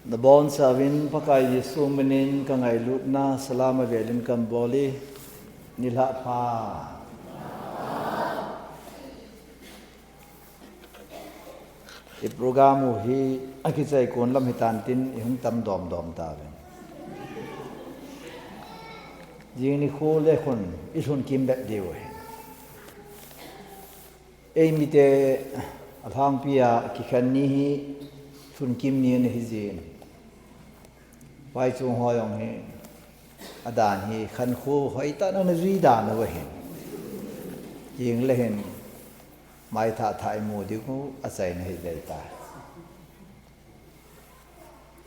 The bon savin pakai Yesu menin kangai lutna selama velin kamboli nilha pa. I programu hi akisai kon lam hitantin ihung tam dom ta ven. Jing ni ko le kon isun kim bek dewe. Ei mite athang pia kikhan ni hi sun kim ni ne hi jin. Vai chung hoyong hi adan hi khan khu hoi ta na zui dan na hen jing le hen mai tha thai mu di ku asai na hi dei ta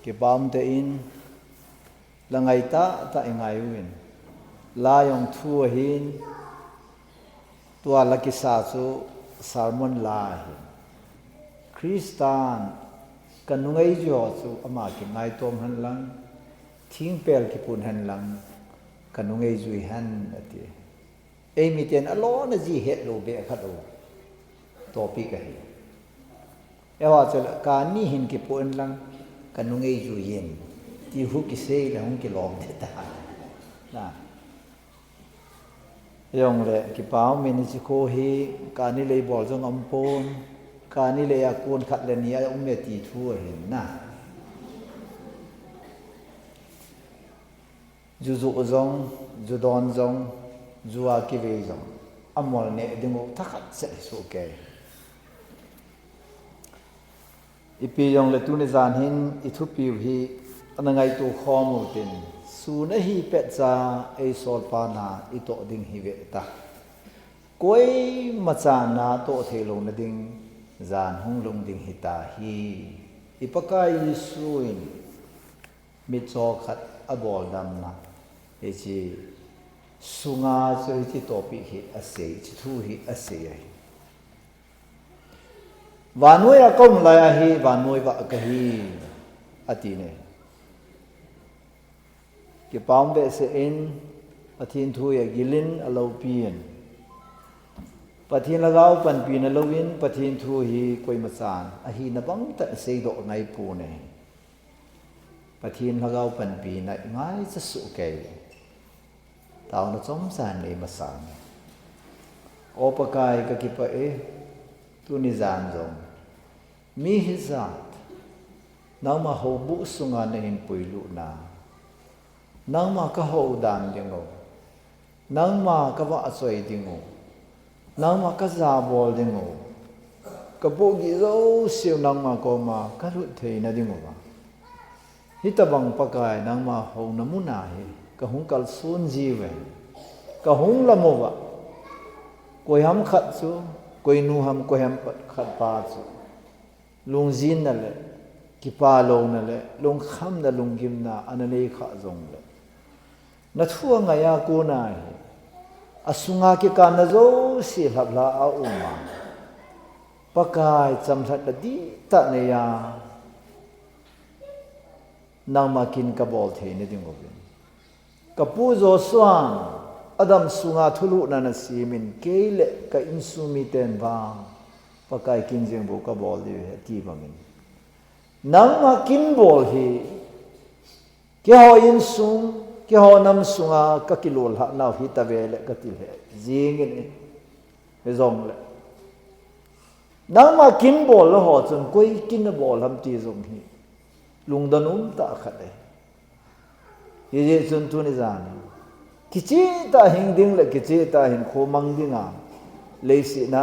ke bam te in langai ta ngai win la yong thu hin tua la ki sa chu salmon la hi Kristan kanungai jo chu ama ki ngai tom han lang thing pel ki pun han lang kanungai zui han ati ei mi ten alo na ji het lo be khat o topic ai ewa chal ka ni hin ki pun lang kanungai zui yin ti hu ki sei la hung ki lom te ta na yong le ki pau min chi ko hi ka ni le bol jong am pon ka ni le akun khat le nia me ti thu hin na juzu zong judon zong zua ki ve zong amol ne dingo thakhat se so ke ipi yong le tu ne zan hin ithu pi hi anangai tu khomu tin su na hi pet cha eisol pa na ito ding hi ve ta koi macha na to thelo na ding zan hung lung ding hi ta hi ipakai suin mi cho khat abol dam na echi sunga choi chi topic hi ase chi thu hi ase ai vanoi a kom la hi vanoi wa ka hi ati ne ki paum be se in pathin thu ya gilin alo pian pathin lagau pan pi na lowin pathin thu hi koi machan a hi na bang ta se do ngai pu ne pathin lagau pan pi na ngai cha su ke tao nó chống sàn để mà sáng ô pa kai ka ki pa e tu ni zan zong mi hi zat nang ma ho bu sunga ne hin pui lu na nang ma ka ho dan ding o nang ma ka wa choi ding o nang ma ka za bol ding o ka bo gi zo siu nang ma ko ma ka ru thei na ding o ba hi ta bang pa kai nang ma ho na mu na hi ka hung kal sun ji ve ka hung la mo wa koi ham khat chu koi nu ham koi ham khat pa chu lung jin na le ki pa lo na le lung kham na lung gim na anane kha zong le na thua nga ya ko na hi asunga ki kan na zo si lap la a uma pakai cham that da di ta ne ya nang ma kin ka bol the ne ding o kapu zo swan adam sunga thulu na na simin kele ka insumi ten ba pakai kinjeng bo ka bol di ti bangin nang ma kin bol hi ke ho in sum ke ho nam sunga ka kilol ha na hi ta vele ka ti le jing ni zong le nang ma kin bol lo ho chun koi kin na bol ham ti zong hi lungdanum ta khat ye chun tu ni zan kichi ta hing ding le kichi ta hin kho mang ding a le si na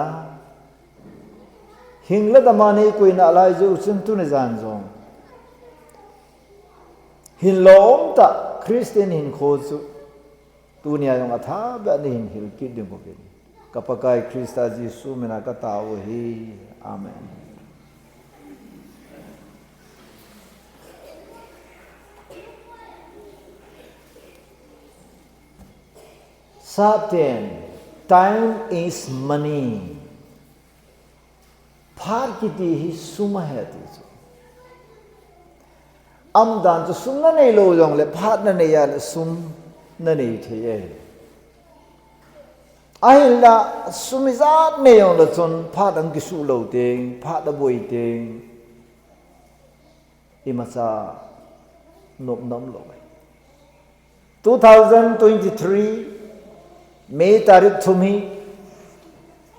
hing la da ma nei koi na lai ju chun tu ni zan zong hin lom ta Christian hin kho chu tu nia yong atha ba ni hin hil ki ding ko bin kapakai Krista Jesu mena ka ta o hi amen Certain time is money. Phar kiti hi suma hai ti chu. Am dan chu sum na nei lo jong le phat na nei ya le sum na nei the ye. Ai la sum izat nei yong le chon phat ang ki su lo ting, phat da boi ting. imasa nom lo 2023 May tarik thumi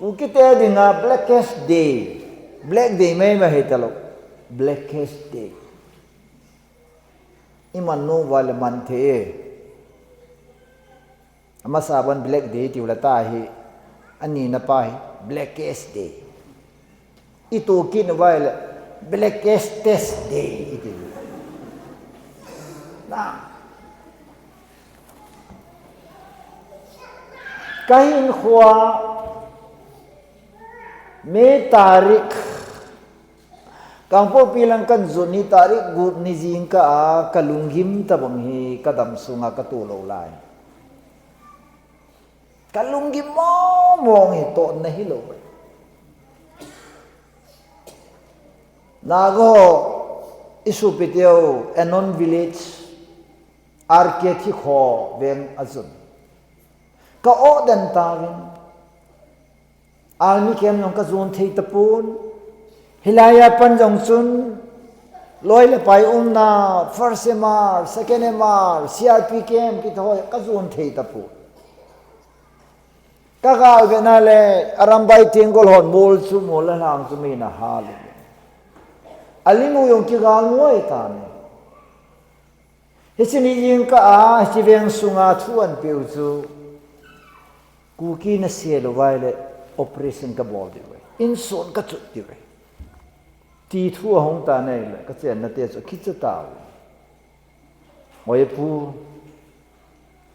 ukite dinga blackest day black day mai ma hetalo blackest day iman no wal man the amasaban black day ti wala ta hi ani na pa hi blackest day ito kin wal blackest day iti na kahin khwa me tarik kangpo pilang kan zoni tarik gut ni jingka a kalunggim tabang hi kadam sunga katulo lai kalunggim mo mong hi to na hilo nago isupityo anon village arkethi kho veng azun ka o dan tawin army camp nong ka zone thei tapun hilaya panjong chun loi le pai na first MR second MR CRP camp ki thoi ka zone thei tapun ka ga bena le arambai tingol hon mol chu mol lang chu mi na hal alimu yong ki ga ngoi ta ne hichini yin ka a chiveng sunga thuan peu chu Kuki na sielo waile operation ka bol diwe inson ka chut diwe ti thu hong ta nei le ka chen na te chu khit ta oi pu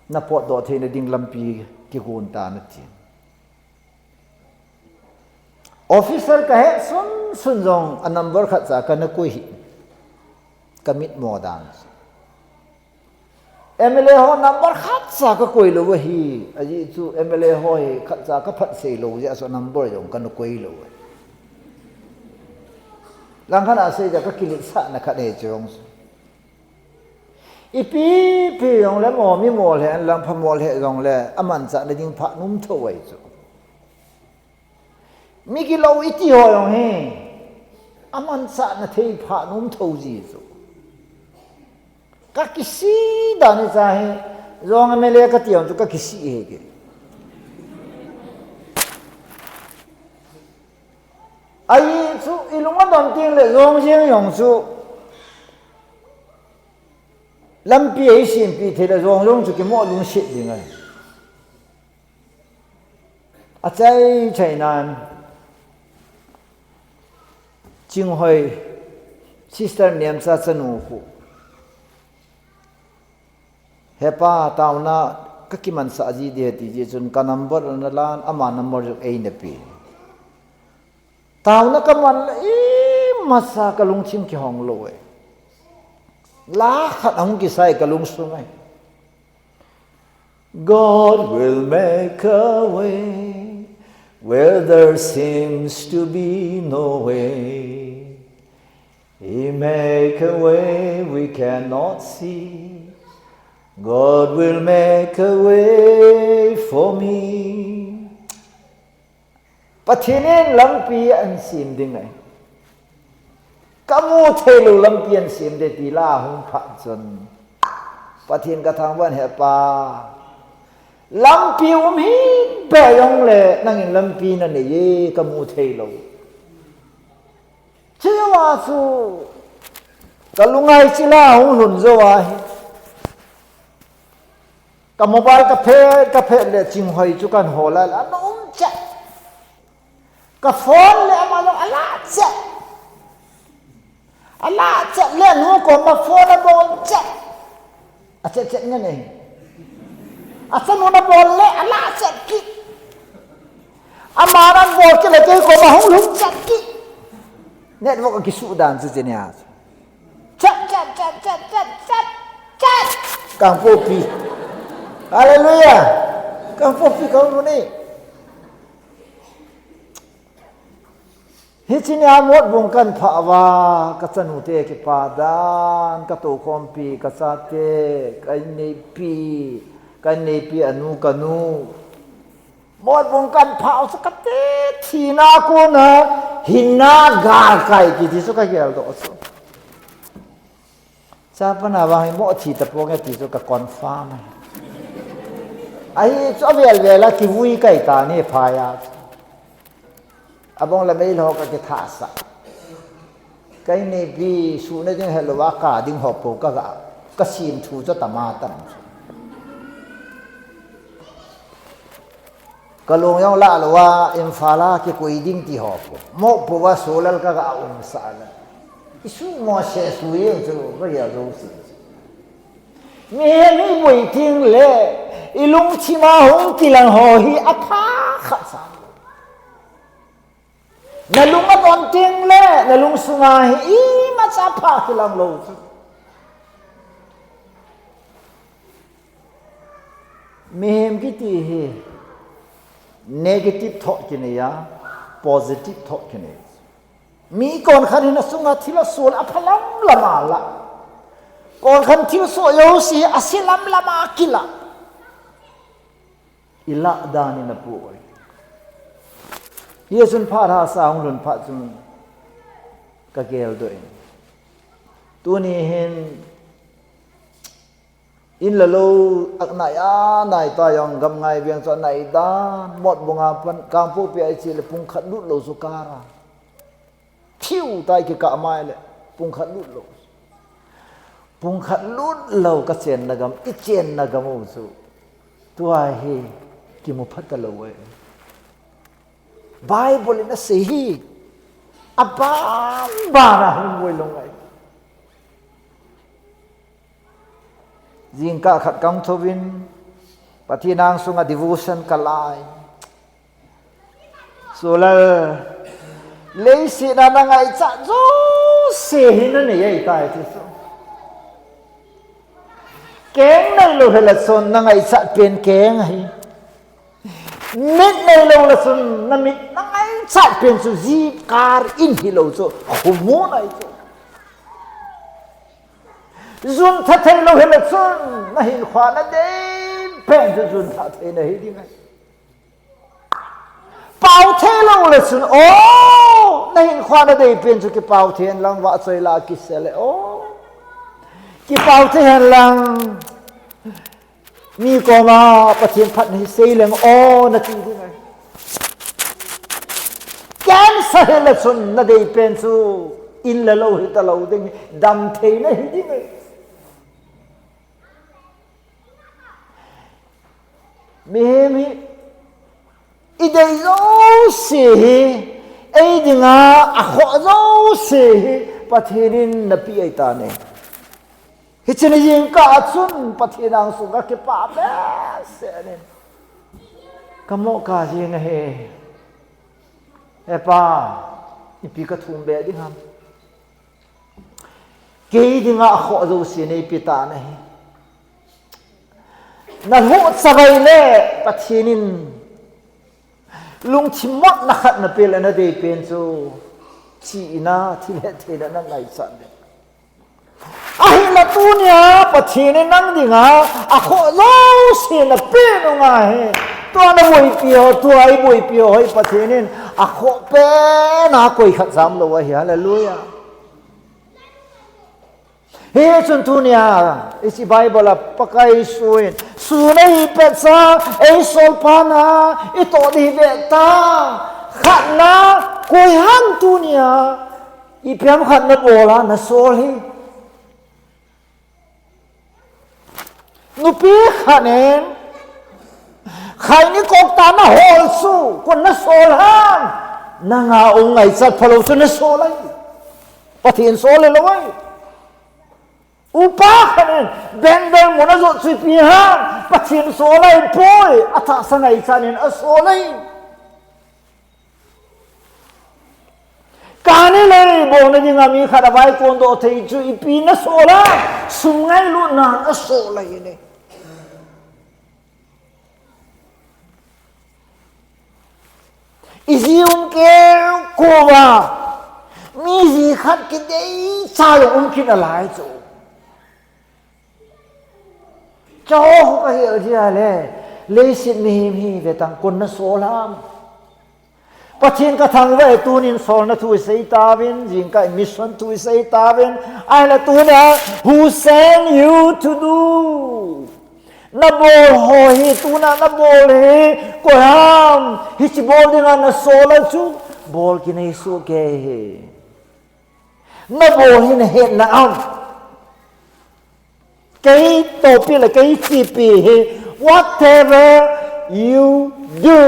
na pot do the na ding lampi ki gun ta na chi officer ka he sun jong a number khat cha ka na koi hi commit mo dan MLA ho number khat sa ka koi lo hi aji chu MLA ho hi khat sa ka phat sei lo ja so number yong kan koi lo lang khana sei ja ka kilit sa na khat he chong ipi pi yong le mo mi mo le an lang pha mo le yong le aman cha na ding pha num tho wai chu mi ki lo iti ho yong he aman cha na thei pha num tho ji chu ka kisi dani chahe rong mele ka tiang chu ka kisi he ge ai chu ilunga dom ting le rong jing yong chu lampi ai sim pi the le rong chu ki mo lung shit ding ai a chai nan jing hoi sister niam sa chanu hu hepa tauna kakiman sa ji de ti je chun ka number na lan ama number ju ei na pi tauna kaman e masa kalung chim ki hong lo e la khat ang ki sai kalung sungai God will make a way where there seems to be no way. He make a way we cannot see. God will make a way for me. Patinin lampi an sim ding ai. Kamu thelu lampi an sim de ti la hung pha chon. Patin ka thang wan he pa. Lampi hi be yong le nangin lampi na ne ye kamu thelu. Chiwa su kalungai chila hung hun zo wa hi. Ka mobile ka phe le ching hoi chu kan hola la no cha ka phone le ma lo ala cha le nu ko ma phone bo cha a cha ne ne a sa nu na bo le ala cha ki amaran bo ke le ke ko ma hong lu cha ki network ki su dan zu ne a cha kang po pi Hallelujah. Kang fofi kang ni. Hicini amot bungkan phawa kasanu te ki padan katoh kompi kasate kanepi anu kanu. Mot bungkan phao sakate thina ko na hinna gar kai ki disu ka gel do so. cha pana wang mo thi ta po nge ti so ka confirm ai cho về là ki vui kai ta ni phaya abong la mai lo ka ke tha sa cái này vì số này thì làว่าcả đinh họp bộ các sim thu cho tama tam cái lồng yang lạ làว่าem phá la cái quỷ đinh thì họp một bộว่าsố là các ông sa là cái số mà sẽ số yên cho cái gì đó nghe mấy buổi tiếng lệ cái lồng chỉ mà hông kỳ lần hồ hi áp khát sa na lung at onting le na lung sungahi matsapa kilang lo mehem kiti he negative thought kineya positive thought kine mi kon khan na sunga thila sol aphalam lama la kon khan thil so yo si asilam lama kila ila dani na pu hier sun pha tha saung lun pha sun ka gel do tu ni hen in la lo ak nai a nai ta yong gam ngai biang so nai da mot bunga pan kam pu pi ai chi le pung khat lut lo su kara thiu tai ki ka mai le pung khat lut lo pung khat lut lo ka chen na gam I chen na gam o su tu ai he ki mu phat lo we Bible na sehi apa bara hungoi longai jingka khat kam thovin pathinang sunga devotion kalai solal leisi na ngai cha zo sehi na ne yai tai ti so keng na lo hela son na ngai cha pen keng hi mít này lâu là xuân na mít na ngay chạy tiền su gì car in hi lâu cho khủng bố này cho dùn thật thế lâu là xuân na hình khoa na đêm bèn cho dùn thật thế này đi ngay bao thế lâu là xuân ô na hình khoa na đêm bèn cho cái bao thế lang vợ chơi là cái xe lại ô cái bao thế lang mi ko ma pathian phat ni sei leng o na ti di ngai kan sa hele sun na dei pen su in la lo hi ta lo ding dam thei na hi di ngai mi I dei zo se ai dinga a kho zo se pathianin na pi ai ta ne hi chen yin ka chun pathinang su ga ke pa be se ne kamo ka jing he e pa I pi ka thum be ding ham ke dinga kho zo se ne pi ta ne na hu sabai le pathinin lung chimot na khat na pe na de pen chu chi na thi le the na na ngai san de ai là tu nia pathin nang dinga a kho lo se na pe no nga he to na boi pio to ai boi pio hoi pathin a kho pe na koi khat sam lo hi hallelujah he chun tu nia isi bible pakai suin su nei pe sa eisol pana I to di ve ta khat na koi han tu nia I piam khat na bola na sol hi nupi khanen khai ni kok ta na hol su kon na sol han na nga ong ngai sat phalo su na sol ai pathin sol le loi upa khanen ben ben mo na zo chi pi han pathin sol ai poi atha sangai chanin a sol ai kani le bo na ni ngami khara vai kon do thei chu I pi na sola sungai lu na a sol ai ne iziun ke kowa mi zi khat ki dei cha lo kin alai chu cho ka hiểu gì le le sit mi hi ve tang kon na solam Pathin ka thang ve tunin sol na thu sei tawin jing ka mission thu sei tawin ai la tu na who sent you to do na bol ho hi tu na bol hi ko ham hi chi bol ding na sol chu bol ki nei su ke hi na bol hi na het na am cái tổ pi là cái chi pi hi whatever you do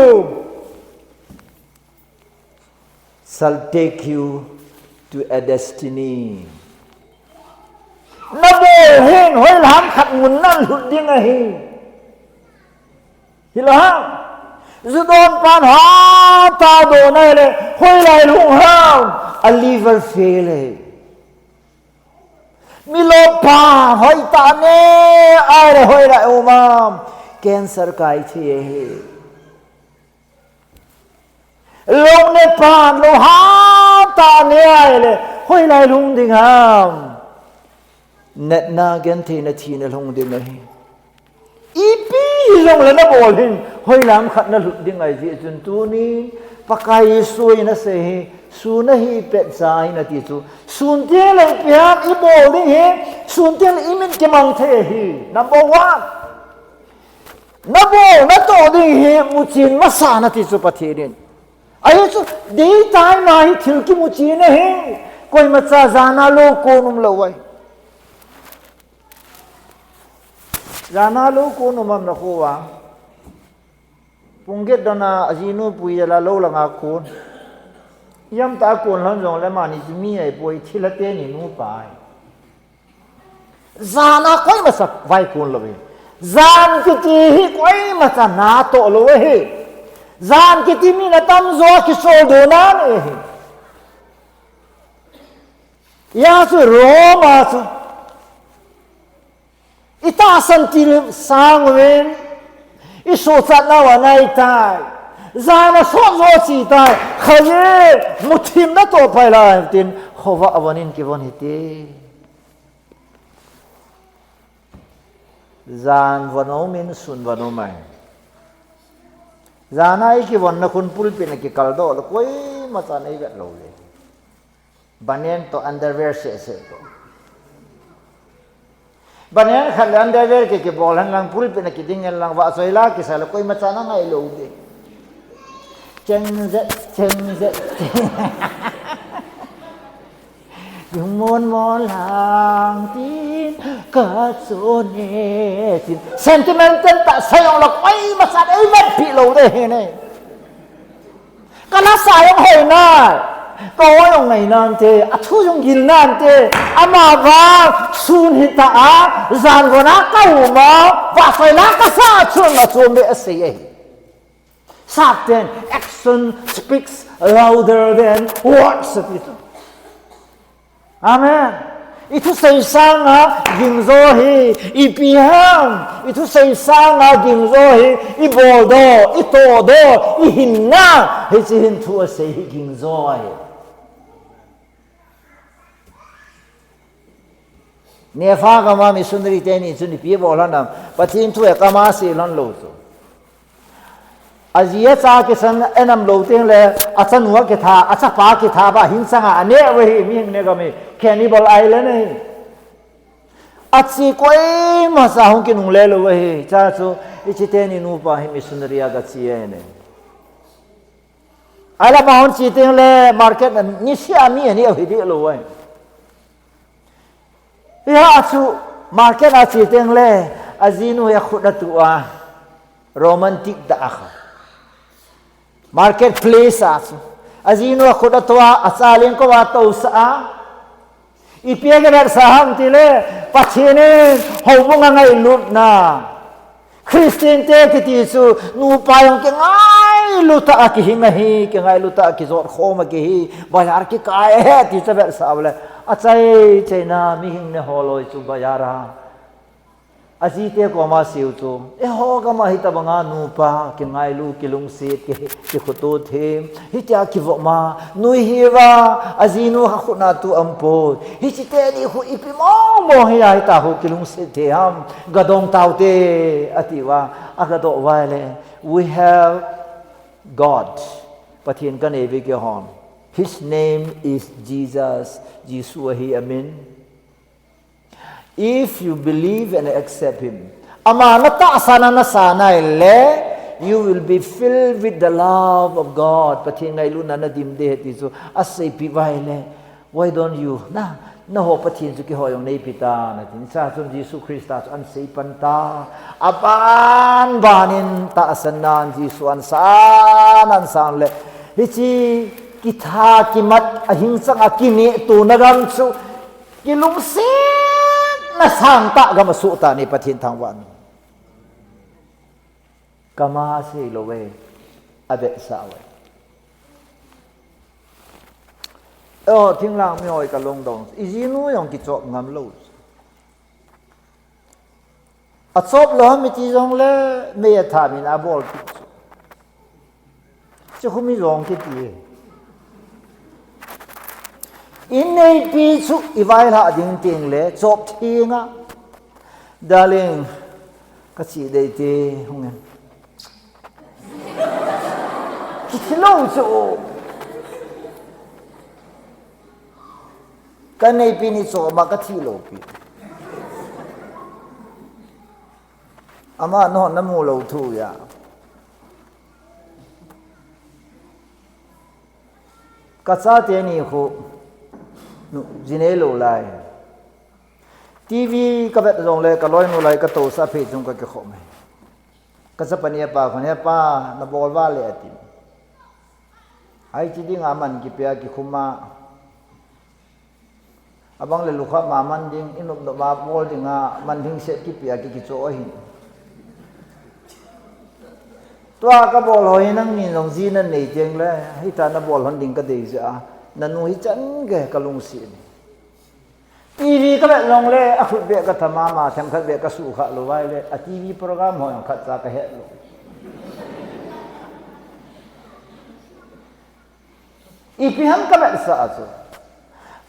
shall take you to a destiny. Na bồ hiền hoi làm khát muốn nan hụt đi ngay hi. Hiểu không? Dù đồn pan hóa ta đồ này là hoi lại lung hông. A liver fail. Mi lô pa hoi ta nè ai là hoi lại ôm cancer cái chi hi. Long ne pan lo ha ta ne ai le hoi lai lung ding ham net na gen thi na thi na long ding ai ipi long le na bol hin hoi lam khat na lut ding ai ji chun tu ni pakai sui na se su na hi pet sai na ti chu sun te le pyam I bol ding he sun te le imin ke mang the hi number 1 na bol na to ding he mu chin ma sa na ti chu pathirin ai chu dei tai mai thil ki mu chi na he koi ma cha jana lo ko num lo wai jana lo ko num am na ko wa pungget dana azinu pui la lo la nga kon yam ta kon lan jong le ma ni mi ai poi thilate ni nu pai jana koi ma sak vai kon lo we jan ki ti hi koi ma cha na to lo we Zan kiti mi na tam zo ki sol do na ne. Ya su Roma su. Ita san til sang wen. I so chat na wa nai tai. Zan na so zo chi tai. Khaye muthim na to pai la tin khowa awanin ki won hiti. Zan vano min sun vano mai. Zanai ki wan na kun pulpin na ki kaldo lo koi mata nei vet lo le banyan to underwear se ko banyan khal underwear ke bol han lang pulpin na ki ding lang wa soila ki sala koi mata na ngai lo de cheng ze yung mon lang tin ka so ne tin sentimental ta sayong lo koi masa ei vet pi lo de he ne kana sayong hoi na ko yung ngai nan te athu yung gil nan te ama ba sun hita a zan go na ka uma pa sai la ka sa chun na chum be ase certain action speaks louder than words of it. Amen. Itu say sang gingzo hi ipihang. Itu say sang gingzo hi ibodo itodo ihinna hisin tu say gingzo hi. Nefa kama mi sundri teni suni pi bolanam patin tu kama si lan lo so. Azia cha ke san enam lo teng le achan wa ke tha acha pa ke tha ba hin sanga ane we mi ne ga me cannibal island ne achi koi ma sa hong ke nung le lo we cha chu ichi te ni nu pa hi missionaria ga chi ne ala ma hon chi teng le market ni sia mi ni we di lo we ya chu market a chi teng le azinu ya khudatu a romantic da akha marketplace asu azino khoda towa asalin ko wa to sa ipiage ber saham tile pachine hobunga ngai lut na christian te kiti su nu payong ke ngai luta ki hinga hi ke ngai luta ki zor khoma ki hi bayar ki kai he ti sa ber sa bale achai chena mi hing ne holoi chu bayara azite ko ma siu chu e ho ga ma hita banga nu pa ke ngai lu kilung sit ke khoto the hita ki vo ma nui hiwa azinu ha khuna tu ampo hichite ni khu ipi mo hi ai ta ho kilung sit the ham gadong taute atiwa agado wale we have God Pathian kan evi ke hon. His name is Jesus. Yeshua hi amen. If you believe and accept him, ama nata sana na sana le, you will be filled with the love of God. Pathian ngai lu na na dim de ti so asay pi vai le. Why don't you na ho pathian su ki ho yong nei pita na tin sa chum Jesus Christus an sei panta apan banin ta sanan Jesus an san le hi chi ki tha ki mat ahing sang akini tu na ram su ki lum se na sang ta ga ma su ta ni pathian thang wan kama se lo we ade sa we tiếng lang mi oi ka long dong izinu yong ki chop ngam lo a chop lo mi ti jong le me tha min a bol chu khumi rong ki ti in nei pi chu i vai la ding ting le chop thi nga darling ka chi dei te hong en ki long chu kan nei pi ni so ma ka thi lo pi ama no na mu lo thu ya ka cha te ni khu nu jine lo lai tv ka vet rong le ka loi nu lai ka to sa phe chung ka ke kho mai ka sa pania pa khone pa na bol wa le ati ai chi ding aman ki pya ki khuma abang le lukha ma man ding inop do ma bol dinga man ding set ki pia ki cho hin tua ka bol hoi nang ni long ji na nei jeng le hi ta na bol hon ding ka dei ja na nu hi chan ge ka lung si tv ka le long le a khut be ka thama ma tham khat be ka su kha lo wai le a tv program ho khat cha ka he lo ipi ham ka le sa chu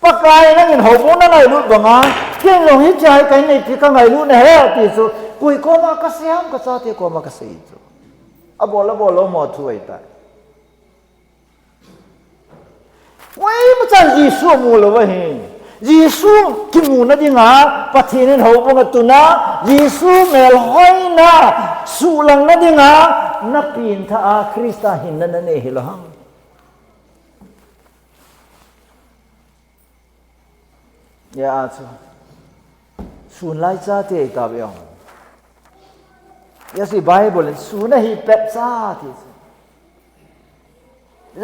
pakai nang in hobo na ngai lut banga ken long hi chai kai nei pi ka ngai lut na he ti su kui ko ma ka siam ka cha te ko ma ka sei chu abol lo mo thu ai ta wai ma chan ji su mu lo wa he ji su ki mu na dinga pathin in hobo nga tu na ji su mel hoi na su lang na dinga na pin tha a krista hin na ne hi lo hang ya chu sun lai cha te ta byo ya si bible sun na hi pet cha ti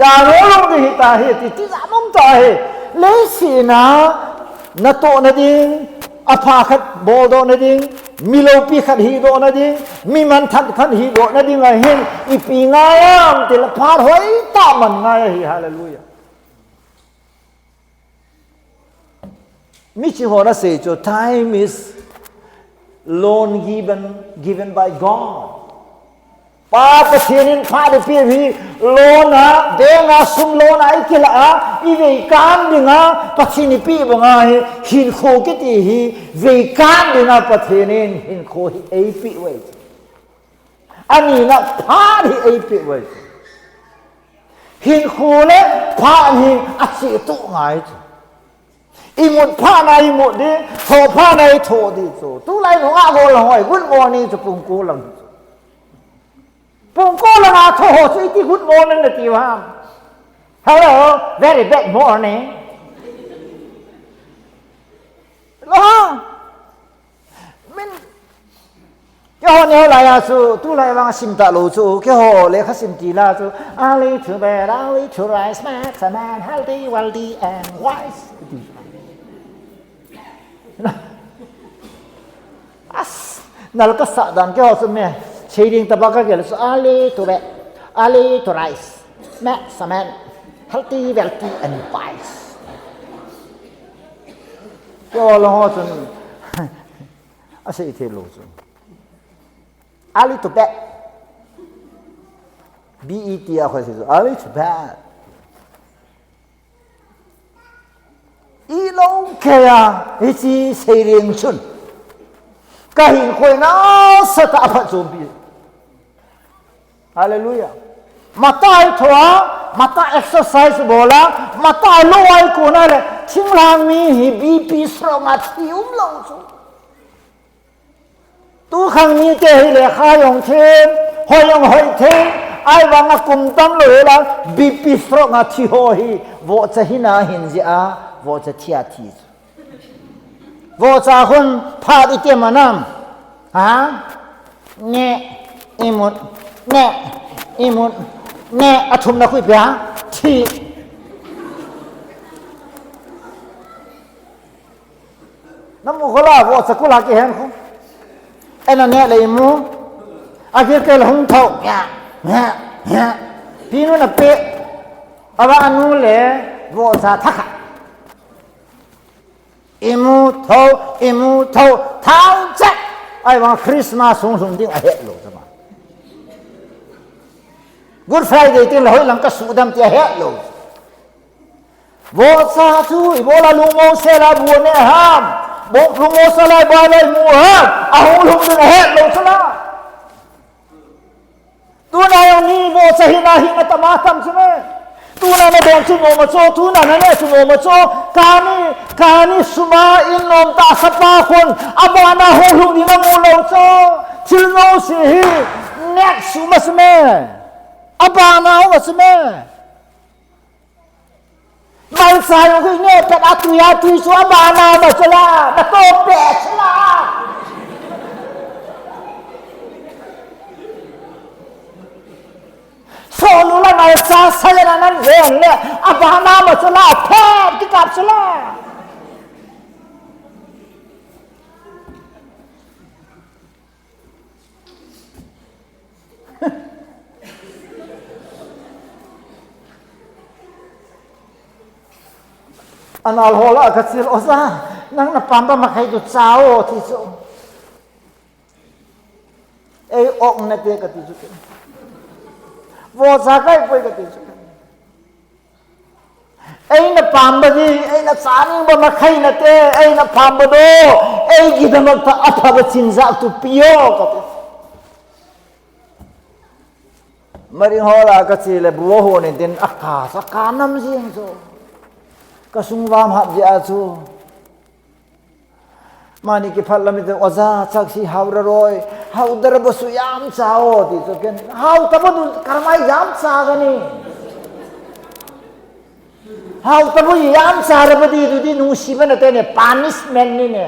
ya no lo ni ta hi ti za mom ta hi le si na na to na ding a pha khat bol do na ding mi lo pi khat hi do na ding mi man that khat hi do na ding a hin i pi nga yam ti la pha hoi ta man nga hi hallelujah Michi hora say to time is loan given by God. Pa pathianin pha de pi hi loan a denga sum loan ai kila a I ve kan dinga pathini pi banga hi hin kho ki ti hi ve kan dinga pathianin hin kho hi ai pi we ani na pha hi ai pi we hin kho le pha hi a chi tu ngai imut pha na imut đi thọ pha này thọ đi rồi tu lại nó ngã vô là hỏi good morning cho pung cô lần à thọ cho ít good morning là tiêu ham hello very bad morning lo mình cái họ nhớ lại à chú tu lại vang sim ta lô chú cái họ lấy khát sim gì là chú Ali to bed Ali to rise smart a man healthy wealthy and wise as nal ka sa dan ke hosu me chading tabaka ke so Ali to bed Ali to rise smart a man healthy wealthy and wise cho lo ho sun ase the lo sun Ali to bed bet a khoi so Ali to bed ilong kaya iti sailing chun kahin khoi na sa ta pha zombi hallelujah matai thoa mata exercise bola mata loai ko na le thinglang mi hi bp sronga thium lo chu tu khang mi te hi le kha yong them hoyong hoi them ai wanga kum tam lo la bp sronga thi ho hi vo cha hina hin ji a vo cha thia thi vo cha hun pha di te manam ha ne imut ne imut ne athum na khui pya thi nam khola vo cha kula ke hen kho ena ne le mu akhir ke hung thau ya pinu na pe aba anu le vo cha thakha imu thau thau cha ai wa Christmas sung sung ding a he lo chama Good Friday tin la hoi lang ka su dam ti a he lo vo cha chu i bo la lu mo se la bu ne ham bo lu mo sa la ba le mu ha a hu lu ding a he lo chama tu na yo ni vo cha hi na hi ma ta ma tam chme tu na ma don chu mo ma cho tu na na ne chu mo ma cho kani suma in nom ta sa pa khon abana ho lu ni ma mo lo cho chil no si hi nek su ma sme abana ho sme mai sa yo ki ne ta atu ya tu su abana ma chala ma to pe chala solo la mai sa sa le nan ven le abana ma chala phe ki kap chala anal hola ka sil osa nang na pamba ma khai du chao thi so ei ok na te ka ti chu vo sa kai poi ka ti chu ei na pamba di ei na saning ba ma khai na te ei na pamba do ei gi da ma ta apha ba chin za tu pio ka ti mari hola ka chi le buo ho ne den akha sa ka nam jing so kasung wam hap ja chu mani ki phal lamit oza chak si haura roi haudar bo su yam chao ti so ken hau ta bo karmai yam cha gani hau ta bo yam cha ra bo di nu si ba na te ne punishment ni ne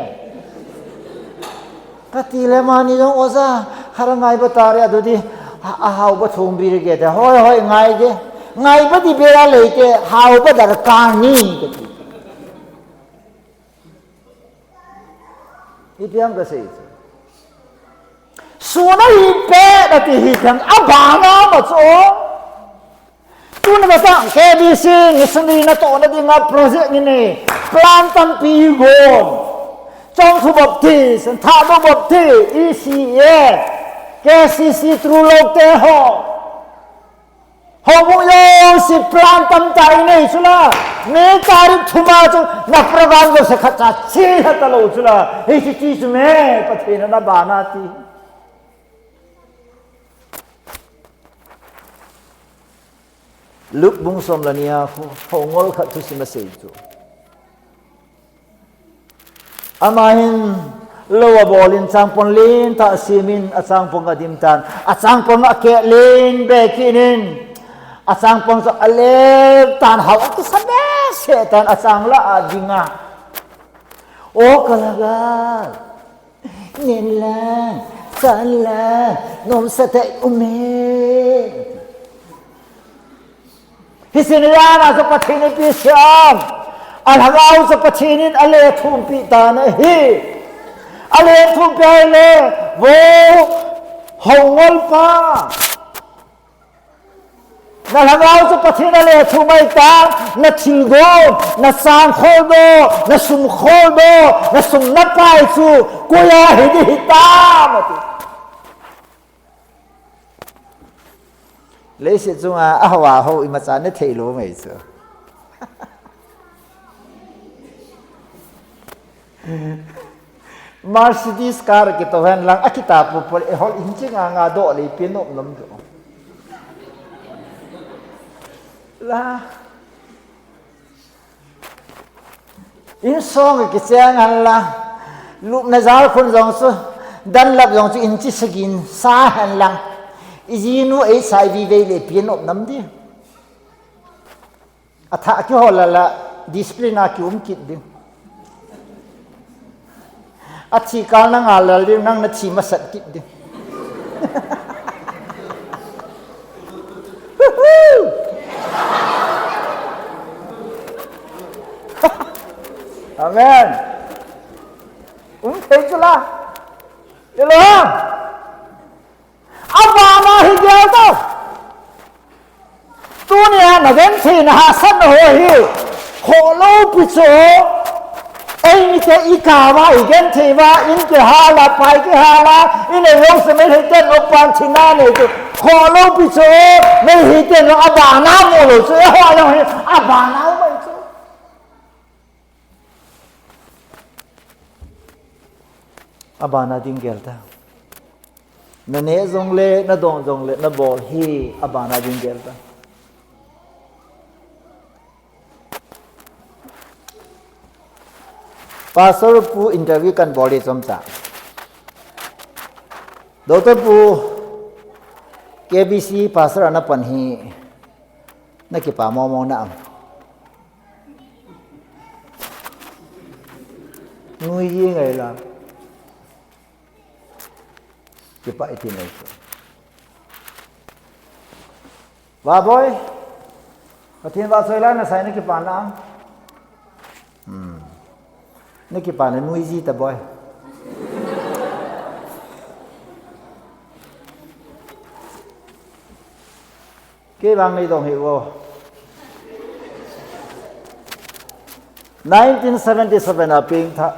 kati le mani dong oza harangai ba ta re adu di a hau ba thum bi re ge ta hoi ngai ba di bera le te hau ba dar ka ni ke ti ipiam ka sei su na hi pe da ti hi kan abana ma cho tu na ta ke di sing ni na to na di nga project ni ne plan tam pi go trong thu bab ti san tha do bab ti ECA KCC tru lok te ho Homo yo si plan tam tai nei chula me tari thuma chu na program go se khacha chi hata lo chula he chi chi chu me pathina na bana ti lup bung som la nia hongol khat thu si ma sei chu amahin lowa bolin changpon lin ta simin achangpon adim tan achangpon ake lin bekinin asang pong sa alep tan haw to sabe setan asang la adinga o kalaga nila sala nom sate ume hisiniyana sa pathini pisam alhagaw sa pathinin ale thum pi tana hi ale thum pi le wo hongol pa na lagaw sa pathina le thumai ta na thilgo na Thangkhol do na sumkhol do na sumna pai chu koya hidi hitam le se chunga ahwa ho imacha ne theilo mai chu Mercedes car ke to han lang akita pu hol inching nga do le pinom nom do là in song cái chang ăn là lúc na giáo con dòng số đan lập dòng số in chỉ skin sa hành lang izinu ấy sai vi về để biến ốp nắm đi à thà cái họ là discipline à cái kit đi à chỉ cao năng à là đi năng nó chỉ mà sạch kit đi Amen. Thấy chưa là? Được không? Abba mà hi giao đâu? Tu nhà nó đến thì nó hạ sân hồi hi, khổ lâu bị chỗ. Anh cái ý cả mà ý đến thì mà in cái hà là phải cái hà là in này không sẽ mấy thấy tên ông quan chỉ na này chứ khổ lâu bị chỗ mấy thấy tên ông Abba nào mua rồi chứ hoa đâu Abba nào vậy chứ? Abba na ding gelta na ne zong le na dong zong le na bol hi Abba na ding gelta pastor pu interview kan bol le som cha doctor pu KBC pastor ana pan hi na ki pa mo mo na am nuôi gì ngày là kita itu nih. Baboy, katiin basoilan na saya ni kipana. Ni kipana noisy ta boy. Cái bang này đồng hiểu 1977 à ping tha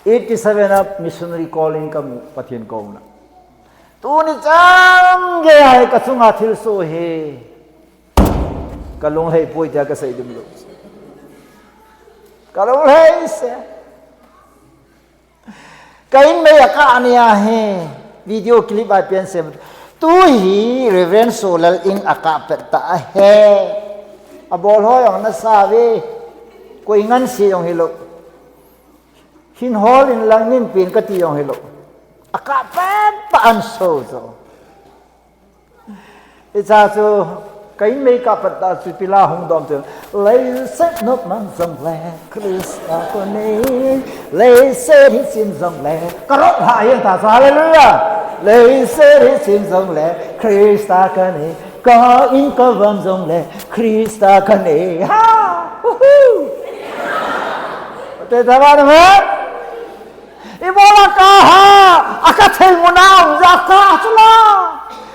87 à missionary calling ka pathian ko na tu ni chang ge hai ka chunga thil so he ka long hei poi ja ka sai dum lo ka long hei se ka in me ka ania he video clip ai pian se tu hi Rev Solal in aka pet ta he abol ho yong na sa ve ko ingan si yong hilo hin hol in lang nin pin ka ti yong hilo aka pet pa an so so isa so cái mấy cặp vật ta suy pila hung đom từ lấy xét nốt mang dòng lệ Krista con ấy lấy xét hết xin dòng lệ có rốt hạ yên ta sao hallelujah lấy xét hết xin dòng lệ Krista con ấy có in có vâng dòng lệ Krista con ấy ha thế ta bảo được ibola ka ha akathel munam zakka chula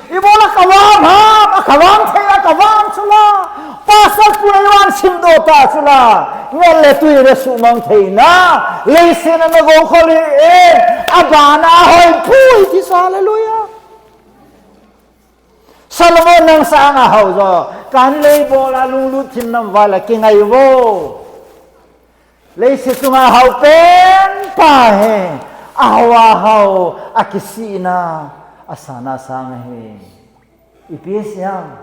ibola kawan ha kawan thela kawan chula pasal purawan simdo ta chula ngel le tui re su mang theina le sen na go kholi e abana hoi phui ti hallelujah Solomon nang sang a hau zo kan le bola lu lu thin nam wala ki ngai wo le se sunga hau pen pa he awa hau akisina asana sang he ipes yang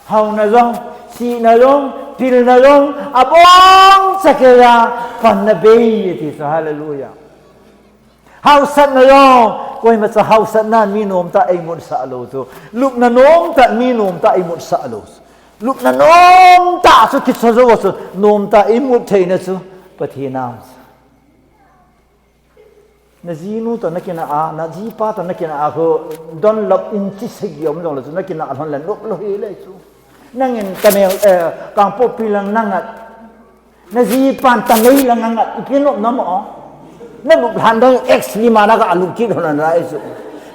hau na long si na long pil na long abong sakera pan na be ti so hallelujah hau san na long koi ma sa hau san nan mi nom ta ai mun sa lo so lup na nom ta mi nom ta ai mun sa lo lup na nom ta so kit so zo so nom ta ai mun thei na so pathinam na zinu to nakina a na ji pa to nakina a ko don lop in chi segiom dong lo nakina a hon lan lop lo he le chu nangin kanel kang po pilang nangat na ji pan tangai lang nangat ikinop na mo na lup han dong ex lima na ka alu kit hon na ai chu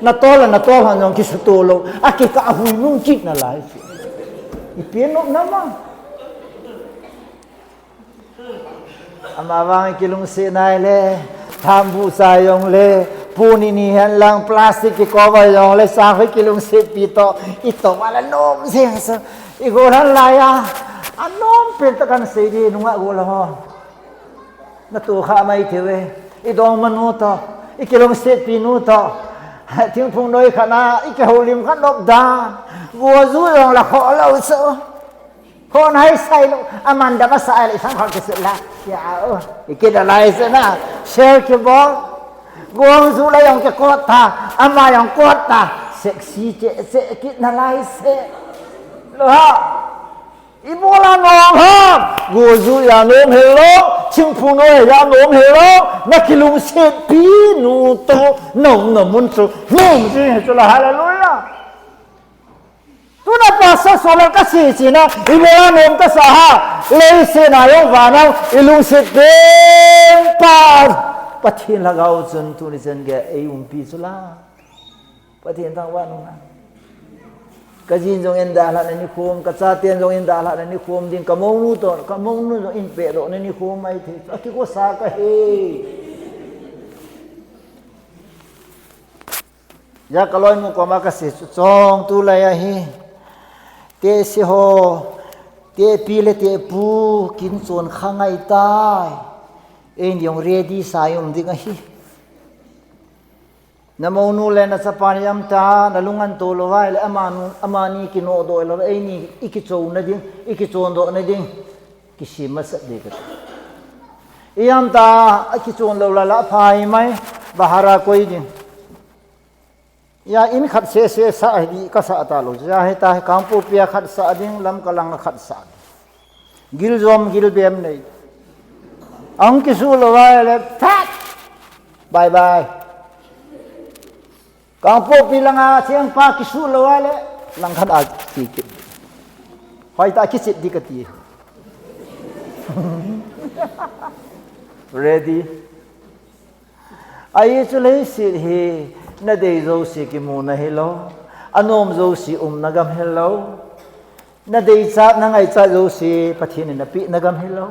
na tol han dong ki su to lo akik ka hui nung kit na lai chu ipinop na ma amawang kilung se nai le tham bu sa yong le puni ni han lang plastic ki cover yong le sa hai kilung se pi to ito wala nom se sa igo han la ya anom pen ta kan se di nunga go la ho na tu kha mai thewe i dong manu to i kilung se pi nu to thing phung noi khana i ke holim khan dop da go zu yong la kho lo so คนให้ใส่ลูกอามันดับมาใส่เลยสังขารกิสุละอย่าอีกอะไรสินะเชลคิบอกกวงสุเลยยังจะกอดตาอามายังกอดตาเซ็กซี่เจเซ็กกินอะไรเสเหรออีโบราณน้องฮะกูจูอย่าโน้มเฮโลชิงพูโนอย่าโน้มเฮโลนักกิลุงเสปีนูโตโน้มมุนโตโน้มจีจุลาฮาเลลูยาtu na pasa solar kasi sina ibola nom ka saha leise na yo vanau ilung sit pa pathin lagau chun tu ni chen ge ei pi chula pathin thang wa nong na ka jin jong en da la ni khom ka cha ten jong en da la ni khom din ka mong nu to ka mong nu jong in pe do ni khom mai the aki ko sa ka he ya kaloi mu ko ma ka se chong tu la ya hi te si ho te pi le te pu kin chon khangai tai en yong ready sayum ding a hi namo nu le na sapani yam ta nalungan to lo wai le amani kino do lo ei ni ikicho na ding ikichon do na ding kisima sa de ka iyam ta akichon lo la phai mai bahara koi ding ya in khat se sa di ka sa ta lo ja he ta kampu pia khat sa ding lam kalang khat sa gil zom gil bem nei ang ki su lo wa le that bye bye kampu pilanga siang pa ki su lo wa le lang khat a ki ki hoi ta ki sit di ka ti ready ai chu le sit he na dei zo si ki mu na hello anom zo si nagam hello na dei cha na ngai cha zo si pathin na pi nagam hello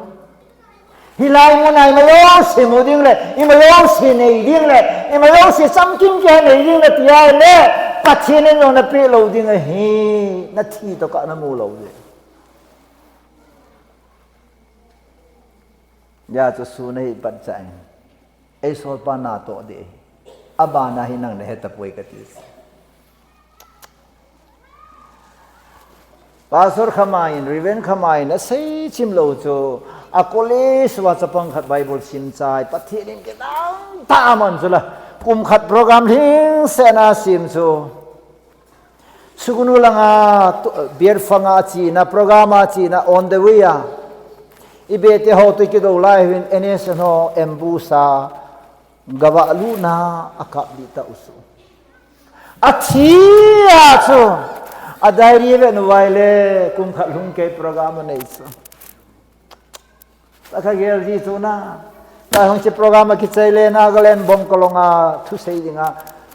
hilai mu nai ma lo si mu ding le i ma lo si nei ding le i ma lo si sam kin ke nei ding le tia le pathin no na pi lo ding a hi na thi to ka na mu lo de ya chu su nei pat chai eisol pa na to de abana hinang na heta poi katis pastor khamain riven khamain a sei chim lo chu akole swa chapang khat bible sim chai pathirin ke dang ta man chula kum khat program thing sena sim chu sugunu langa bier fanga chi na programa chi na on the way a ibete ho to ki do lai win ns no embusa gawa luna akap dita usu athia chu adari ve no waile kum khalung ke program nei chu takha gel ji chu na ta hong che program ki chaile na galen bom kolonga thu sei dinga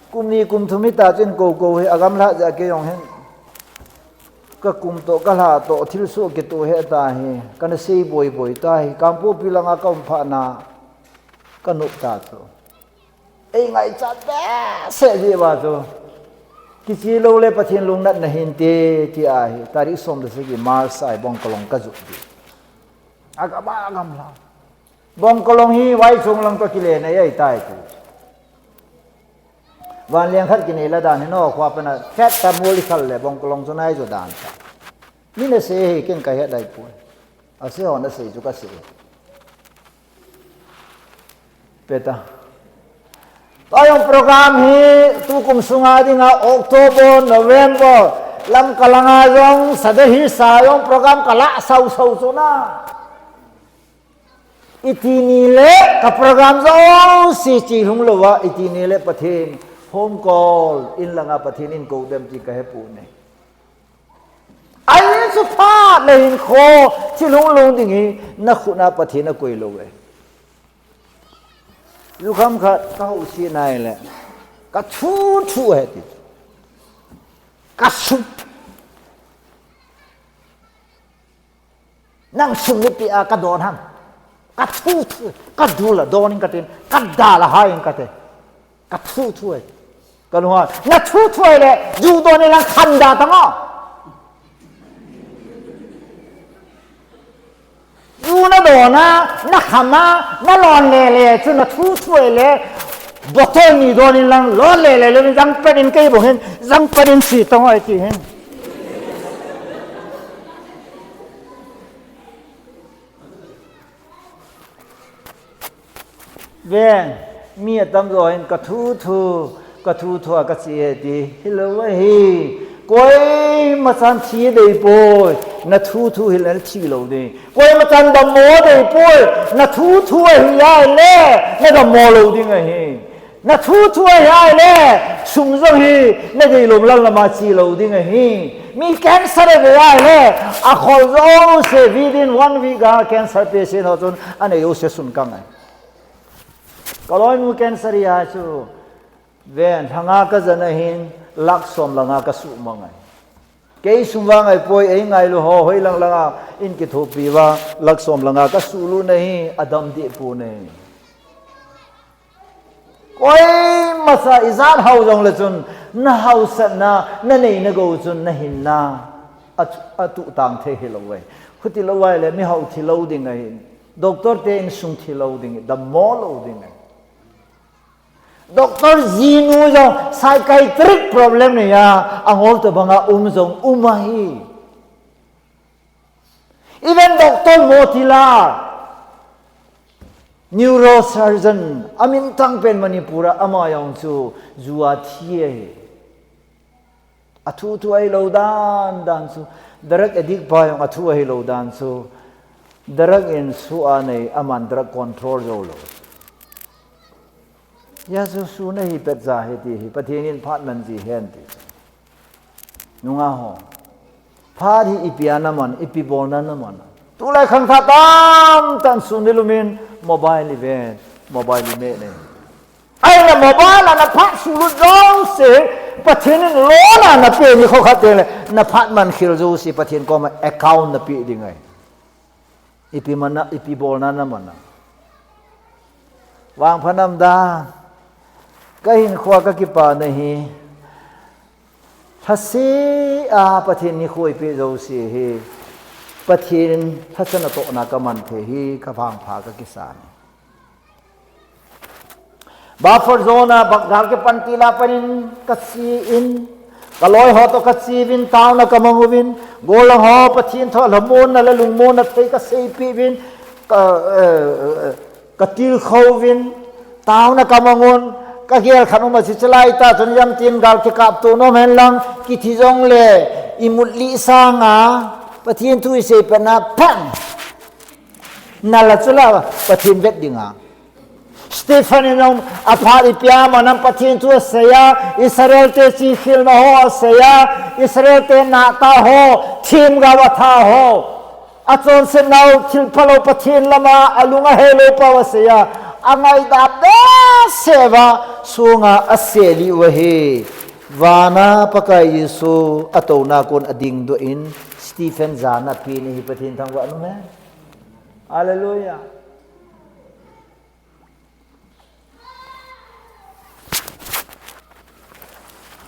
kumni kum thumi ta chen ko he agam la ja ke yong hen ka kum to ka la to thil su ke to he ta he kan sei boi ta hi kampu pilanga kam pha na kanuk ta chu ei ngai chat ba se ji ba chu ki chi lo le pathin lung nat na hin te ti a hi tari som de se ki mar sai bong kolong ka ju di aga ba gam la bong kolong hi wai chung lang to ki le na ei tai tu wan liang khat ki nei la dan no khwa pa na khat ta mo li khal le bong kolong chu nai chu dan ta ni ne se he ken ka he dai pu a se on na se chu ka se peta tayong program hi tukum sunga dinga October November lam kalanga jong sadahi sayong program kala sau chuna itinile ka program zo si chi hung lowa itinile pathin home call in langa pathin in ko dem ti ka he pu ne ai su pha le in kho chi lung lung dingi na khuna pathin na koi lo we yu kham kha ka hu si nai le ka thu he ti ka su nang su ni pi a ka don ham ka thu ka du la don ka tin ka da la ha in ka te ka thu he ka lu ha na thu le ju don ni lang khan da ta ngo yu na do na khama na lon le chu na thu le botol ni do ni lang lo le jang parin kai bo hen jang parin si tong ai ti hen ven mi tam rồi cả thu thua cả chị đi hello hi quay mà san chi đây bôi na thu hi lên chi lâu đi quay mà san đầm mò đây bôi na thu hi ai lẽ na đầm mò lâu đi ngay hi na thu hi ai lẽ sung rong hi na đi lồng lăng là mà chi lâu đi ngay hi mi cancer đây ai lẽ à khỏi rồi se within 1 week à cancer patient họ chun anh ấy sẽ sung căng này có lỗi mu cancer ya chu ven hanga ka jana hin lak som langa ka su mangai ke sumwa ngai poi ei ngai lu ho hoi lang langa in ki thopi wa lak som langa ka su lu nei adam di pu nei koi masa izat hau jong le chun na hau sat na nei na go chun na hin na atu tang the hi lo wai khuti lo wai le mi hau thi lo ding ai doctor te in sung thi lo ding da mo lo ding ai Doctor Zinu jong psychiatric problem này ya angol to banga jong umahi even Doctor Motila neurosurgeon amin tang pen Manipura ama yang chu zuwa thie athu ai lo dan chu darak edik ba yang athu ai lo dan chu darak in su anei aman drug control jo lo ya su na hi pet za he ti hi pathin in phat man ji hen ti nunga ho phat hi ipiana man ipibona na man tu lai khang tha tam tan sun lumin mobile event mobile me ne ai na mobile na phat su lu dong se pathin in lo na pe ni kho khat le na phat man khil zo si pathin ko ma account na pi ding ai ipimana ipibona na man wang phanam da kahin khwa ka kipa nahi thasi a pathin ni khoi pe zo si hi pathin thasana to na ka man the hi ka phang pha ka kisan buffer zone bakdal ke pantila panin kasi in kaloi ho to kasi vin taw na kamanguvin golang ho pathin tho lamon na lalungmon na thei ka seipi vin ka til khowin taw na kamangon kagial khanuma si chalai ta chun yam tin gal ke kap tu no men lang ki thi jong le imutli sanga pathin tu se pana pan nala chula pathin vet dinga Stephen nong aphari pyama nam pathin tu seya Israel te chi khil na ho seya Israel te na ta ho thim ga wa tha ho achon se nau thil phalo pathin lama alunga helo pa seya angai da seva sunga aseli wahe wana pakai yesu atau na kon ading do in Stephen zana pini hi pathin thang wa no me hallelujah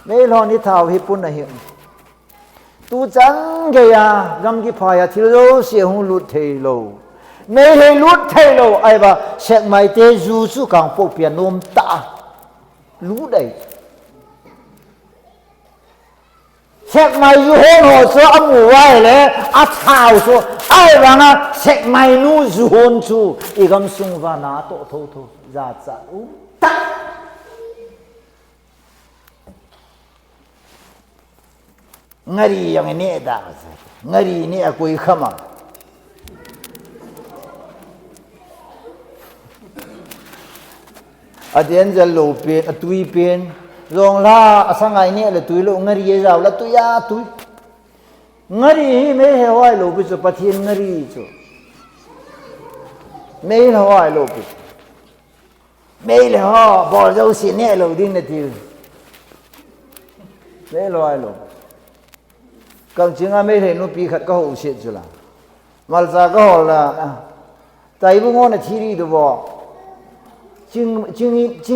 me lo ni thau hi pun na hi tu chang ge ya gam ki phaya thil lo se hu lut thei lo me he lut thei lo ai ba sek mai te zu su kang po pian nom ta lu dai sek mai yu hon ho so amu wai le a thao so ai ba na sek mai nu zu hon chu i gam sung va na to tho za cha ta ngari yang ni da ngari ni akoi khama adien jal lo pe atui pen rong la asangai ne le tui lo ngari ye jaw la tu ya tu ngari me he wai lo bi so pathin ngari cho me le wai lo bi me le ho bo jo si ne lo ding na ti me lo wai lo kam chinga me le no pi khat ka ho se chu la mal sa ka ho la tai bu ngo na thi ri do bo Ching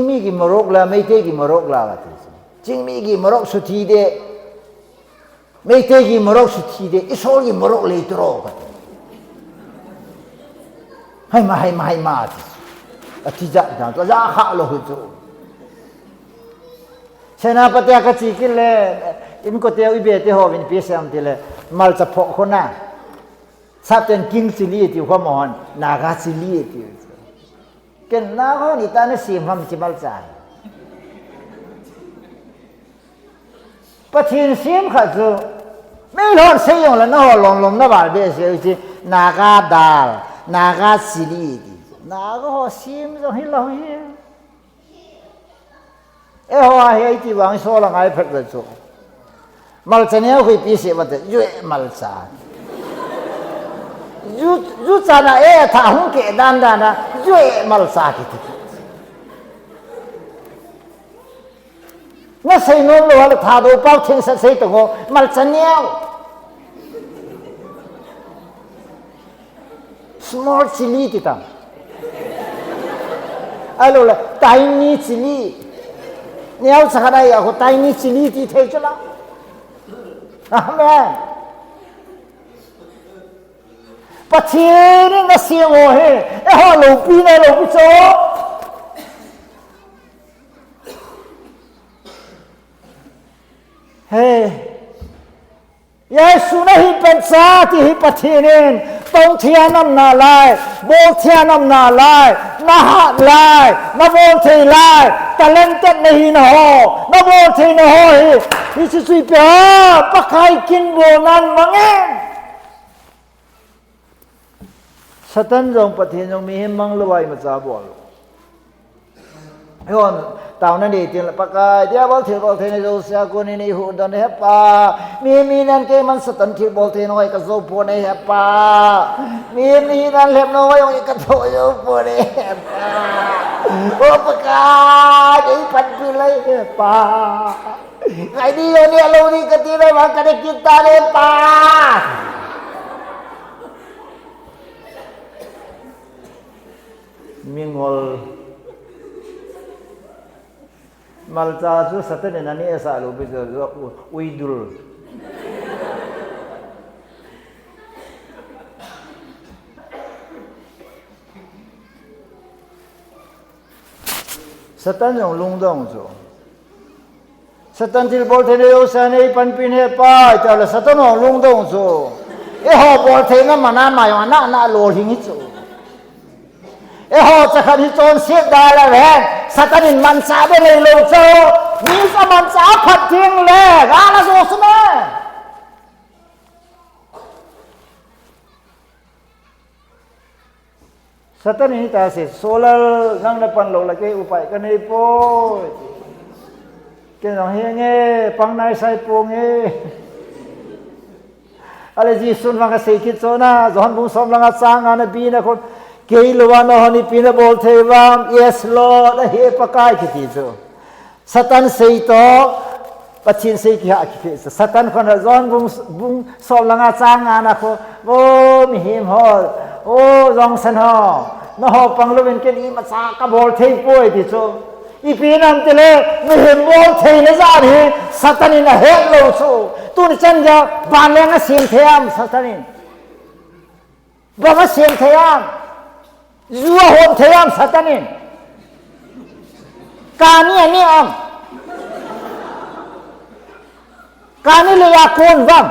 mi ki morok la mei te ki morok la gati ching mi ki morok su thi de mei te ki morok su thi de isol ki morok le tro gati hai ma ti ati ja da to ja kha lo hu chu sena patya ka chi ki le in ko te u be te ho vin pi sam ti le mal cha pho khona sap ten king si li ti khwa mon na ga si li ti เกินน้าเขานี่ตาเนี่ยสีมันจิบัลใจประเทศเสียมขัดจูไม่ร้อนเสียงแล้วน้าหลงน้าบาดเบี้ยเสียจีนากาดาลนากาสิลีนาก็เสียมจะให้เราเห็นหัวเฮ้ยที่วางโซ่ละไงเพิ่งจะจูมัลจะเนี่ยคุยปีเสียวันเดียวมัลจายูจานะถ้าหุ่นเกดันนะยุ่ยมัลซากิตินั่นใส่นวลเลยว่าถ้าดูเป้าทิ้งใส่ตัวมัลจะเนี่ย small chili ติดตั้งอะไรล่ะ tiny chili เนี่ยสักอะไรอ่ะก็ tiny chili ที่เทจุละอาเมนประเทศนี้น่าเสียงโอ้เฮ้ฮะลูกปีนะลูกปีโซเฮ้ยาสุนัขเป็นซาที่ประเทศนี้ต้องเทียนน้ำนาลายโบเทียนน้ำนาลายนาหะลายนาโบเทียลายตะเล่นเต้นในหินหอนาโบเทียนหอฮิสุสุยเปียปะใครกินโบนั้นมั้งเองสตันจงปฏิญงมีหิมังลวายมาซาบอลฮอนตาวนั้นดีจริงละปากายเดียบอลเทบอลเทนโจเสียกุนีนี่หูดันเฮปามีนั่นเกมันสตันที่บอลเทนอยกระโซปนเฮปามีนั่นเล็บน้อยองกระโถโยปนเฮปาโอ้ปากายไอ้พันปีเลยเฮปาไอ้ดีเนี่ยเราดีกันทีเลยมันกันได้กินตาเฮปาMingol Malta tu satu ni nani esa lu betul uidul Satan yang lungdong tu Satan til bol thene yo sane pan pin he pa ta satan yang lungdong tu bol thene mana ma yo na lo hing chuจะขัดที่โจรเสียดายแล้วแหละสัตว์นินมันสาไปเลยลูกโจมีสมันสาผัดทิ้งเลยอะไรโจสนะสัตว์นินตาสิโซลานั่งในปันโลละเกอุปายกันในโป้เกี่ยวกับเฮงเงปังนายใส่ปูเงอะไรจีสุนฟังกันสิคิดโซนะจอนบุญสมลังอาสางานบีนะคนKeiluan ohani pina bol thewam yes lord he pakai kiti so satan seito pachin sei ki ha ki satan khona zon bung som langa changa na ko mi him ho jong san ho no ho panglo ben ken I ma sa ka bol thei poi ti so I pinam tele mi him bol thei na za ni satanin na he lo so tu ni chan ja ban leng a sim theam satanin ba ma sim theam Zua hom theyam satanin kani ani am kani le yakun bang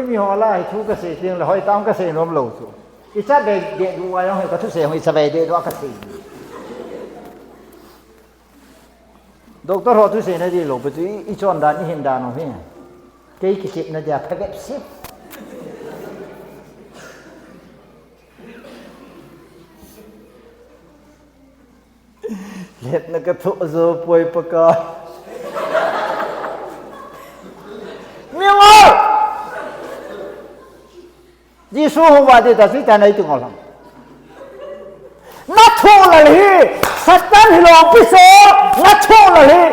mi hola hai thu ka se ting la hoi tam ka se nom lo su Isa de dua yang itu saya isa de dua kasih. Doktor hot tu saya nanti lo betul ichon dan ini dan oh ni. Kei kisip nanti apa kek sip. Lihat nak ketuk zo poi pakai. Mewah. Jisu hubadi tasi tanah itu ngolam. Nathul lagi, satan hilong piso, nathul lagi,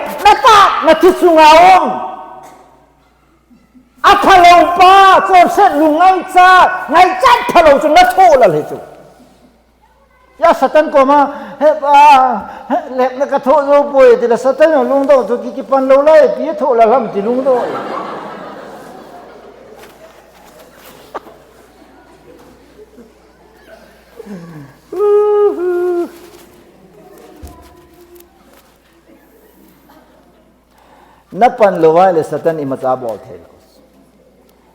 nathi sungaum. Apa lupa, konsep lungai cat kalau tu nathul lagi tu. Ya satan koma, lep nak kathok zo poi, tidak satan yang lungdo tu kikipan lolai, dia thok lalam ti lungdo. napan lowai le satan imacha bol thel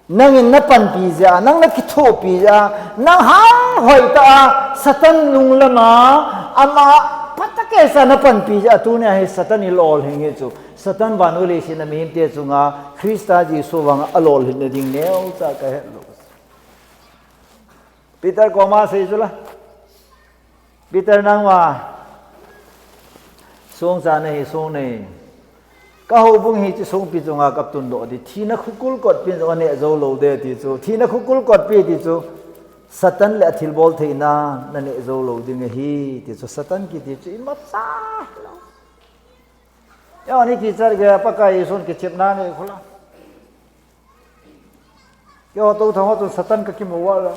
nang in napan pizza nang nakitho pizza nang hang hoi ta satan lunglama ama patake sa napan pizza tu ne hai satan ilol hinge chu satan vanule sin mi te chunga Krista ji sowang alol hin ding neu cha ka lo Peter koma sei chula Peter nang wa song sa nei song nei ka ho bung hi chi song pi chunga kap tun do di thina khukul kot pin zo ne zo lo de ti chu thina khukul kot pi ti chu satan le athil bol theina na ne zo lo ding hi ti chu satan ki ti chu ma sa lo ya ni ki char ga pa ka yeson ke chep na ne khula yo to thang to satan ka ki mo wa la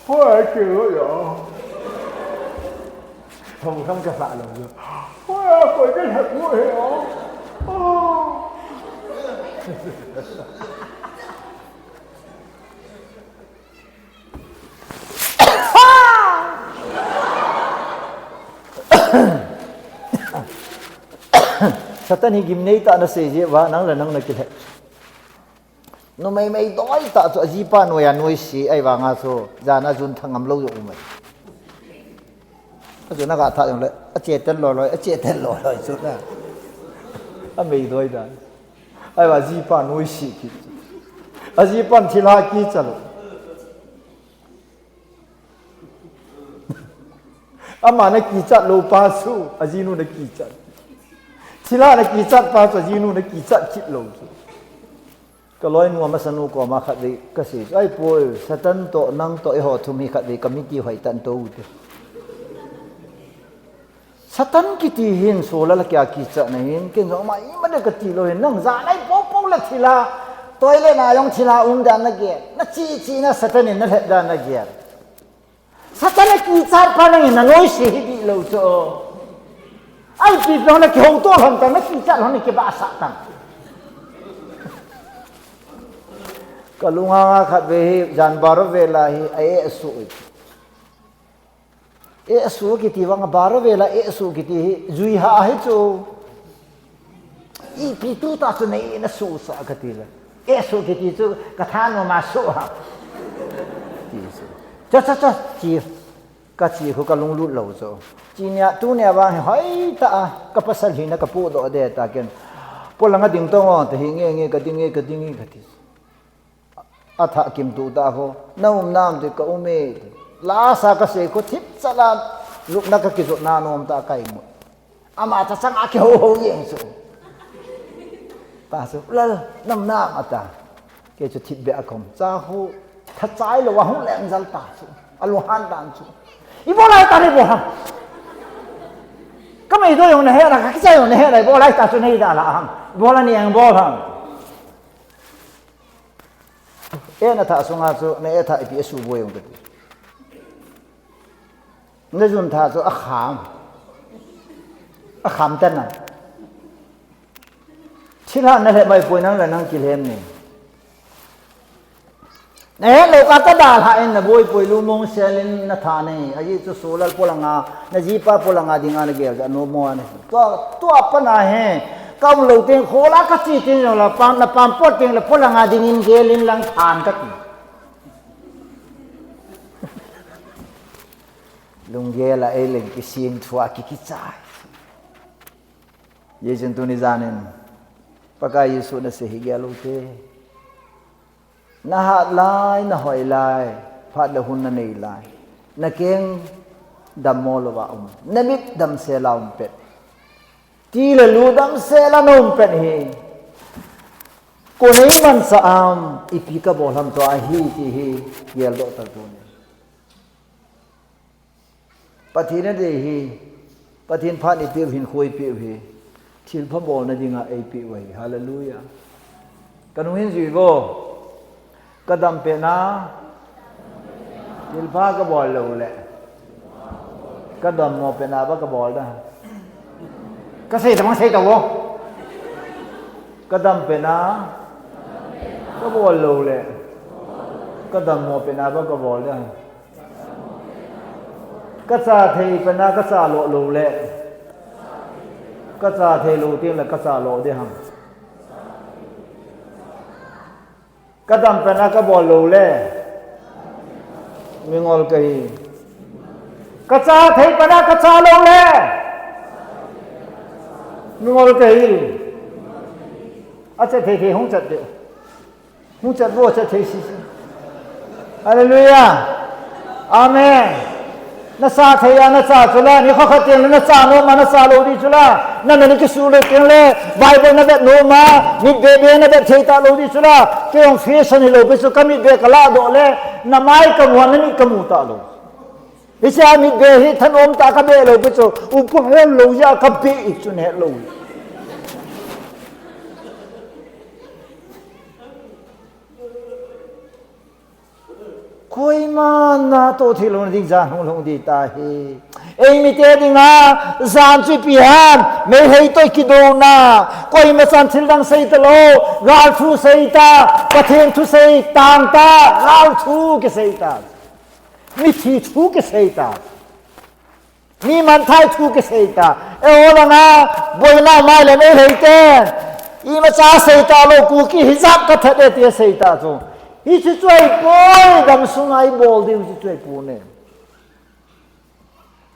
ho ai ke lo ya không ka sa lo yo ho ko cái thật của hi Satan hi gimnei ta na se je wa nang la nang na kile no mai mai doi ta cho ji pa no ya noi si ai wa nga so jana jun thangam lo yo mai cho na ga tha yong le a che ten lo lo a che ten lo lo so na a mai doi da ai wa ji pa noi si ki a ji pan thila ki chalo ama na ki chat lo pa su a ji nu na ki chat thila na ki chat pa so ji nu na ki chat chit lo ka loi nu ma sanu ko ma khat de ka si ai poi satan to nang to e ho thumi khat de committee hoi tan to u satan ki ti hin so la kya ki cha na hin ken zo ma I ma de ka ti lo hin nang za nai po po la thila toi le na yong thila dan na ge na chi na satan in na le dan na ge satan ki cha pa na na noi si hi lo so ai pi lo na ki ho to hon ta na ki cha lo ni ki ba sa tan kalunga nga khat ve jan baro vela hi ai su e su ki ti wang baro vela e su ki ti zui ha hi chu I pi tu ta su nei na su sa ka ti la e su ki ti chu ka tha no ma su ha ti su cha chi ka chi ko ka lung lu lo so chi nya tu nya wa hai ta ka pasal hi na ka pu do de ta ken polanga ding to te hi nge ka ding ka ti atha kim tu ta ho naum nam te ka ume la sa ka se ko thip chala luk na ka ki zo na nom ta kai mo ama ta sang a ki ho yeng so ta so la nam nam ata ke chu thip be akom cha ho tha chai lo wa hu lem zal ta so alu han dan chu I bo lai ta ni bo ha ka mai do yong na he ra ka sai yong na he ra bo lai ta su nei da la hang bo la ni ang bo hang e na tha sunga chu na e tha pi su bo yong ti na jun tha chu a kham tan na thila na le mai poi nang la nang ki lem ni ne lo ka ta da ha en na boi poi lu mong selin na tha nei ai chu solal polanga na ji pa polanga dinga na ge ja no mo ne to pa na he kam lo teng khola ka chi tin la pam na pam pot teng la polanga dingin gelin lang than ka ki lung ge la e leng ki sim thua ki chai ye jin tu ni zanen paka yesu na se hi ge lo te na ha lai na hoi lai phat la hun na nei lai na keng dam mo lo wa na mit dam se la pet ti la lu dam se la nom pet hi ko nei man sa am ipi ka bol ham to a hi ti hi yel do ta tu ni pathin na de hi pathin phat ni pi hin khoi pi hi thil pha bol na dinga ai pi wai hallelujah kanu hin ji bo kadam pe na thil pha ka bol lo le kadam mo pe na ba ka bol da ka sei tamang sei ta wo kadam pe na ka bol lo le kadam mo pe na ba ka bol da ka sa thei pe na ka sa lo lo le ka sa thei lo tin la ka sa lo de ham cái đam bên cái bò lù lệ mình ngồi cái cái cha thấy bên cái cha lù lệ mình ngồi cái sẽ thấy không chặt được không chặt vô sẽ thấy gì Hallelujah Amen nó xa thấy nó xa chú la, nếu khó khăn tiền nó xa nó mà nó xa lâu đi chú la, nó nên cái số lượng tiền lệ, Bible nó biết nó mà, mít bê nó biết thấy ta lâu đi chú la, cái ông fashion này lâu, bây giờ cái mít bê cái lá độ lệ, nó mai cầm hoàn nó mít cầm mù ta lâu, bây giờ mít bê thì thân ôm ta cái bê lâu, bây giờ uống hết lâu ra cái bê chú hết lâu. Koi mà na to thì luôn đi ra không đi ta hi em mi te đi nga zan chui pi han me hei tôi ki do na koi ma san thil dang sei ta lo gal thu sei ta pathen thu sei tang ta gal thu ke sei ta mi thi thu ke sei ta mi man thai thu ke sei ta e ola na boi na mai le me hei te I ma cha sei ta lo Kuki hijab ka thade te sei ta chu hi chu choi poi dam sungai bol di chu choi pu ne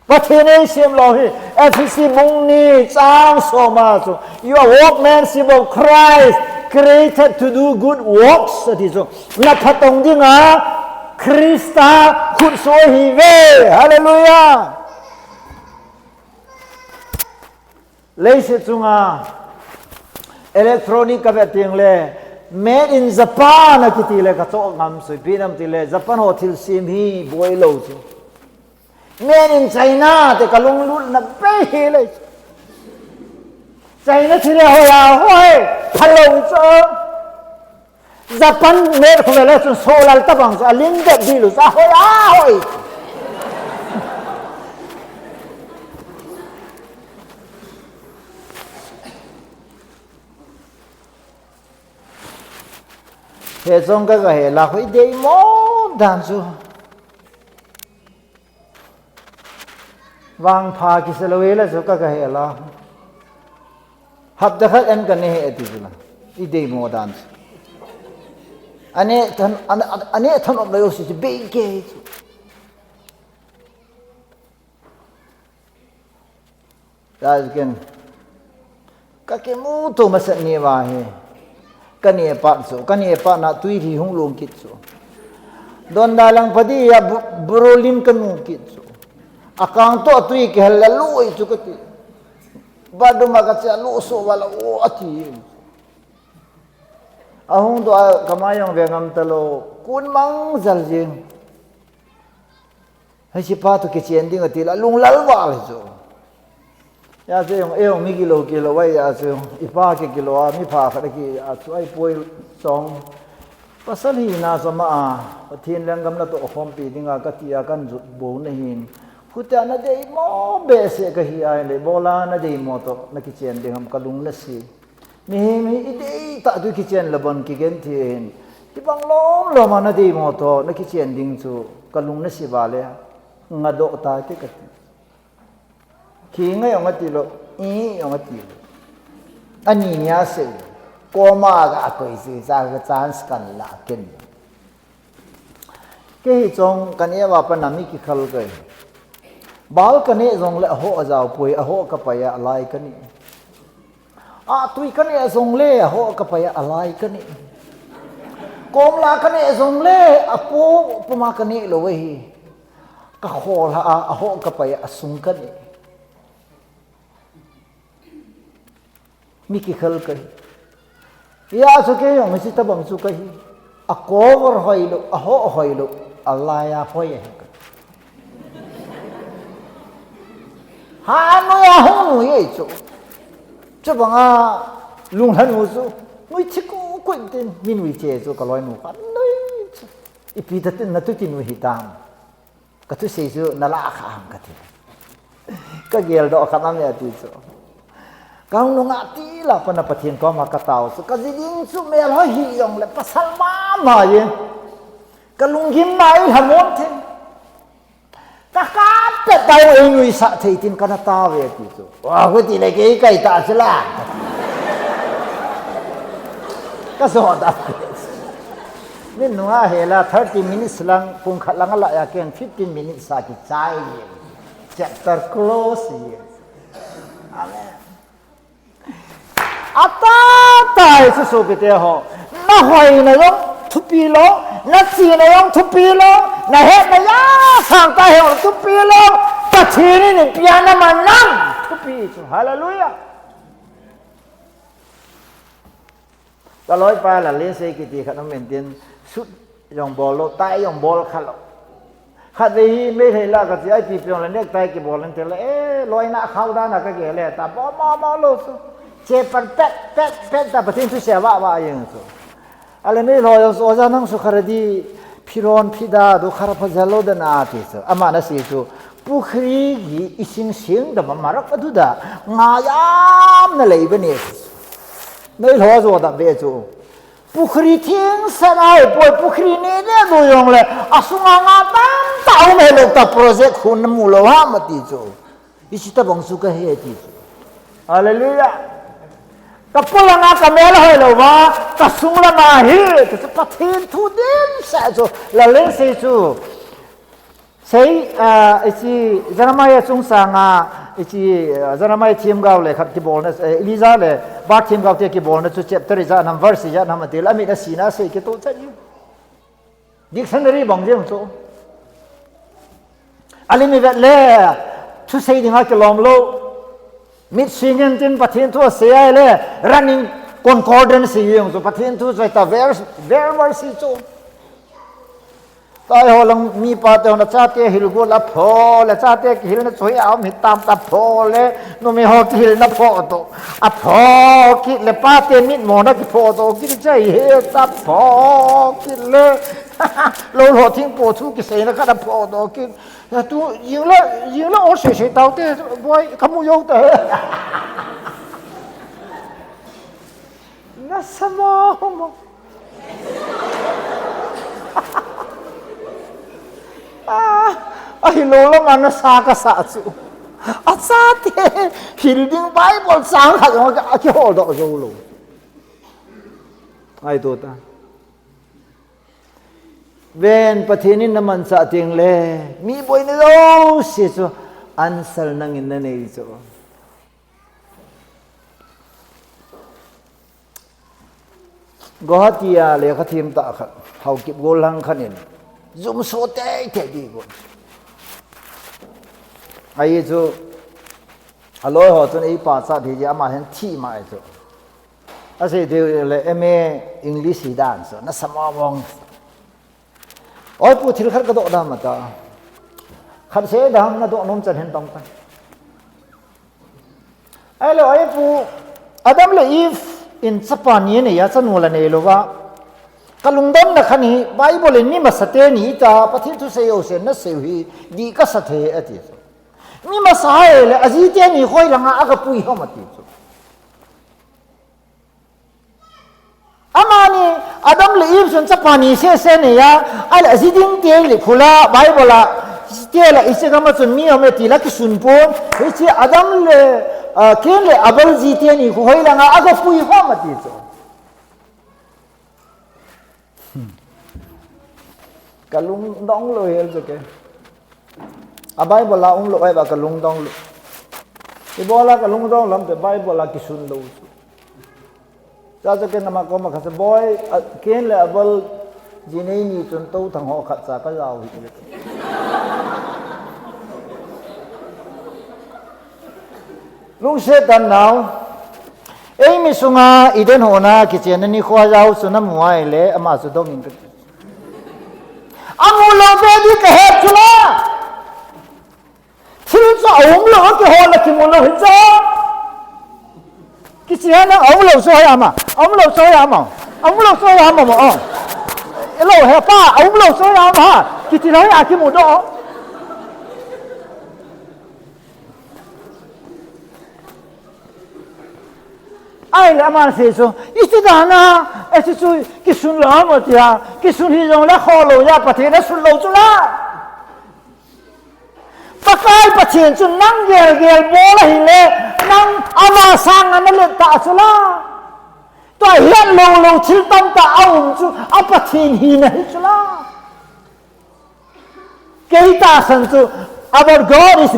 Pathene sim lo hi FCC mung ni chang so ma chu you are workmanship of Christ created to do good works ati chu na phatong ding a Krista khut so hi ve hallelujah leise chunga electronic ka beting le made in Japan akiti le ka cho ngam sui pinam ti le Japan ho thil sim hi boi lo chu made in China te kalung lut na pe hi le China thi le ho ya hoi phalong cho Japan made ko le chu solal tabang sa ling de di lu sa ho ya hoi he trong cái he là hoi dei mo dan chu wang pha ki selo la chu ka he la hab da khat an kan he ati chu la I dei mo dan ane than op lo si be ke chu da gen ka ke mu to ma sa ni wa he kani pa so kani pa na tui thi hung long kit so don dalang padi ya brolim kanu kit so akang to tui ke hal lu chu ka ti badu ma ka cha lu so wala o ati ahung do kamayong ve ngam talo kun mang zal jing hai si pa to ke chen ding ati la lung lal wa le so ya se yong eo mi kilo wai ya se ipa ke kilo a mi pha kha ki a chu ai poi song pasal hi na sama a pathin lang gam na to khom pi dinga ka tia kan zut bo na hin khuta na dei mo be se ka hi ai le bola na dei mo to na ki chen ding ham kalung na si mi I dei ta du ki chen labon ki gen thin ti bang lom lo ma na dei mo to na ki chen ding chu kalung na si ba le nga do ta ti ka khi ngay ông ấy lo, ông ấy lo, anh nhìn nhá sự, cô mà cái cái gì ra cái chance cần là cái trong cái này vào phần nami cái khâu cái, bảo cái này trong lại họ giàu bùi họ cái phải lại cái này, tụi cái này trong lại họ cái phải lại cái này, cô là cái này trong lại cô mà cái này lo vậy, cái họ là họ cái phải sung cái này mi ki khal kai ya so ke yong si tabang su kai a cover hoilo a ho hoilo Allah ya hoye ha no ya ho no ye chu bang a lung han mu su ngui chi ko kuin tin min wi che so ka loi nu kan noi I pi ta tin na tu tin wi hitam ka tu se su na la kham ka ti ka gel do khanam ya ti so kang nung ati la pa na pathin ko ma kataw so kaziding su mel ho hi yong le pasal ma yin kalung him mai hamon the ta ka pe dai ngui sa thei tin kana ta ve ti so wa ko ti le ke kai ta sila ka so da นี่หนูว่าเฮล่ะ30 minutes ลังปุ่งขัดลังอะไรอยากเกิน15 minutes สักกี่ใจ chapter close อาเมนอัตตาตายสุดๆกิเตหอน่าหอยนะยงทุบปีโลน่าจีนะยงทุบปีโลน่าเฮ็ดนะยาสร้างตาเฮงทุบปีโลปัจจุบันนี่ปียานามันนั่งทุบปีสุฮาเลลูยาตลอดไปละเลเซกิติขันน้ำเมนเตียนสุดยองบอลโลตายยองบอลขัดโลขัดไปไม่เห็นละก็จะไอปีเปียงละเนี่ยตายกี่บอลนั่นเถอะละลอยหน้าเข้าด้านน่ะก็เกลี่ยแต่บอลโลสุเจ็บปันเป็ดแต่ประเทศทุเสียว่าอย่างนี้สุอะไรไม่รอยสุอาจารย์นั่งสุขารดีพิรอนพิดาดูขารพจัลโลดนาติสุอามานะสิสุปุครีกีอิสิงสิงดับมารักดูดางายามนั่นเลยเป็นเนี่ยไม่รอสุดาเบสุปุครีทิ้งสลายป่วยปุครีนี่เนี่ยดูยองเลยอาสุงางาตั้งเต่าไม่ลงตัดโปรเจกต์คุณมูลว่ามาติสุอิสิตาบังสุกะเฮติสุฮาเลลูยากับพลังงานกับเมลให้เราว่ากับสุงละมาฮีแต่ปะเทนทุดินเสียจูละเล่นเสียจูใช่ไอ้ที่จนามาเยสุงสังไอ้ที่จนามาเยทีมเก่าเลยครับที่บอกนะเอลิซาเลยบาร์ทีมเก่าที่บอกนะจุดเจ็บตริจานัมเวอร์สิจานัมเดลอามินาสีนาเสกตัวจะอยู่ดิกชันนารีบังเจียงตัวอะไรมีแบบเล่ทุกสิ่งที่มาเกี่ยวกับโลกมิดซิงเกินจินปะเทนทั่วเสียเลย running concordance อยู่ตัวปะเทนทั่วใจตา verse สิจูตายหัวลังมีปะเตอนชาติฮิลกุลพอและชาติฮิลนั้นสวยเอามิตามตาพอเลยโนมีหัวฮิลนั้นพอตัวอ่ะพอคิดเลยปะเตมิดหมอนักพอตัวคิดใจเฮตาพอคิดเลยเราหัวทิ้งปวดทุกข์เสียนะข้าพอตัวคิดตัวยิงแล้วโอ้เสียเต่าเต้บอยขโมยเอาแต่น่าสมองไอ้โลแล้วมันน่าสากษาสุอาซาเตฮิลดิ้งไบเบิลสังขัดมันก็อาเกี่ยวดอกโจโลไอ้ตัวตาเวนประเทศนี้น้ำมันสะเทียงเลยมีบ่อยนี่โอ้เสียจูอันสารนังอินนั่นเองจูก็ฮัตยาเลยขัดทีมตาขัดเขาเก็บโกลังขันนี่จุ่มโซเต้แค่ดีกว่าไอ้จูฮัลโหลหัวจนไอ้ภาษาที่จะมาเห็นที่มาไอ้จูอาศัยเดียวเลยMAอังกฤษด้านจูน่าสมองโอ้ยพูดถึงขัดกระโดดดำมาตาขัดเสียดำนะตัวน้องจะเห็นตรงกันไอ้เลยไอ้พูอาดัมเลยอีฟอินสปานีเนี่ยสนุกเลยเนี่ยรู้ว่ากลุงดำนะขันนี้ไบเบิลนี่มาสเตนี่ตาปฏิทุเสียโอเซนนั่นเสียฮีดีก็สเตอตินี่มาสายเลยอาจิตย์นี่ค่อยหลังอากาปุยเข้ามาติดอามานี่อาดัมเลยอีฟส่วนสปานีเสียเสนี่ยไอ้อาจิตย์เตียงเลยคุลาไบเบิลละเตียละอิสกามาส่วนมีเอาไม่ตีละกิสุนปนเฮ้ยอาดัมเลยเคนเลยอับลจิตย์นี่ค่อยหลังอากาปุยเข้ามาติดกะลุงดองเลยเหรอแกอาไบเบิลละอุ้งลูกไอ้บ้ากะลุงดองลูกที่บอกละกะลุงดองลำแต่ไบเบิลละกิสุนลูกจ้าจะเกินมาก็มาขัดบอยเคนเลยอับลจีนี่นี่จนโตทั้งหัวขัดสาก็ยาวอีกเลยลุงเสด็จหนาวเอ้ยมิสุงาอีเดนหัวนาคิดเจนนี่ข้อยาวสุนัขมัวไอ้เล่อามาสุดดมินกันอามูลเบดีก็เห็ดชุละที่จะเอามูลก็หัวละที่มูลเห็นจ้าคิดเจนนะเอามูลสวยอามาเอามูลสวยอามาเอามูลสวยอามาอ๋อเราเห็นป้าเอามูลสวยอามาคิดเจนอะไรอาคิมูดอ๋อไอ้ละมันเสียสูอีที่ด้านน่ะไอ้ที่สูกิสุนละหมดยากิสุนที่ตรงละข้อโลยาประเทศนั้นสุนโลจุละปะกายประเทศจุนนั่งเกลโบละหิเลนั่งอามาสังอันนั้นเลยตาจุละ ตัวเฮียนเราชิลตั้งแต่เอาจูอัปทินฮีนะจุลาเกยตาสันจู our God is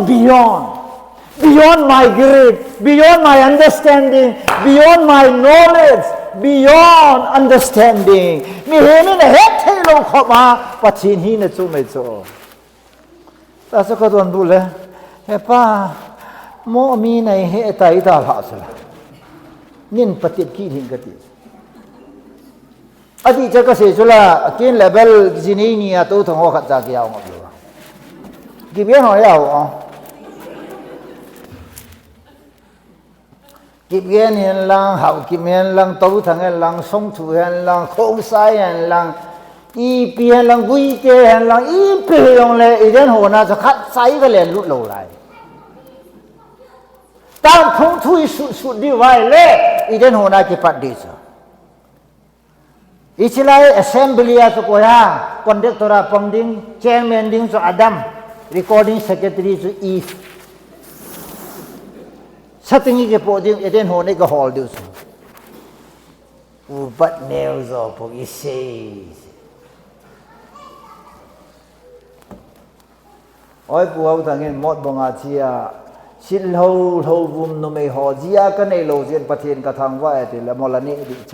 beyond my grade, beyond my understanding, beyond my knowledge, beyond understanding มีเห็นนี่เฮ็ดให้เราเข้ามาปทินฮีนะจูไม่จูแต่สักตัวดูเลยเฮ้ป้าโมมีในเฮตายตาผาสละนินปฏิกิริยกติอดีตจะก็เสียจุละกินเลเวลจีนีนี่ตัวทั้งหัวขัดจากยาวหมดเลยกี่เบี้ยหน่อยเอากี่เบี้ยนี่ลังหาวกี่เบี้ยลังตัวทั้งลังส่งถูเห็นลังโค้งซ้ายลังอีเปียลังกุยเกเห็นลังอีเปียลงเลยอีเดนหัวน่าจะขัดไซก็เลยลุดลงไหลตามทุ่งทุยสุดดีไว้เลยอีเดนหัวน่าจะปัดดีจ้ะอิสราเอล assembly อะสุโขยา conductor ปังดิ้ง chairman ดิ้งสุอาดัม recording secretary สุอีฟสัตย์นี้ก็พอดิ้งอีเดนหัวนี่ก็ hold ดูสิอุบัติเหตุจะพออิสโอ้ยพวกทั้งนี้หมดบังอาเชียสิลโฮบุมนุไม่หอจีอากันในโลกเซียนประเทศกระทั่งว่าไอ้ที่ละมลนิดิจ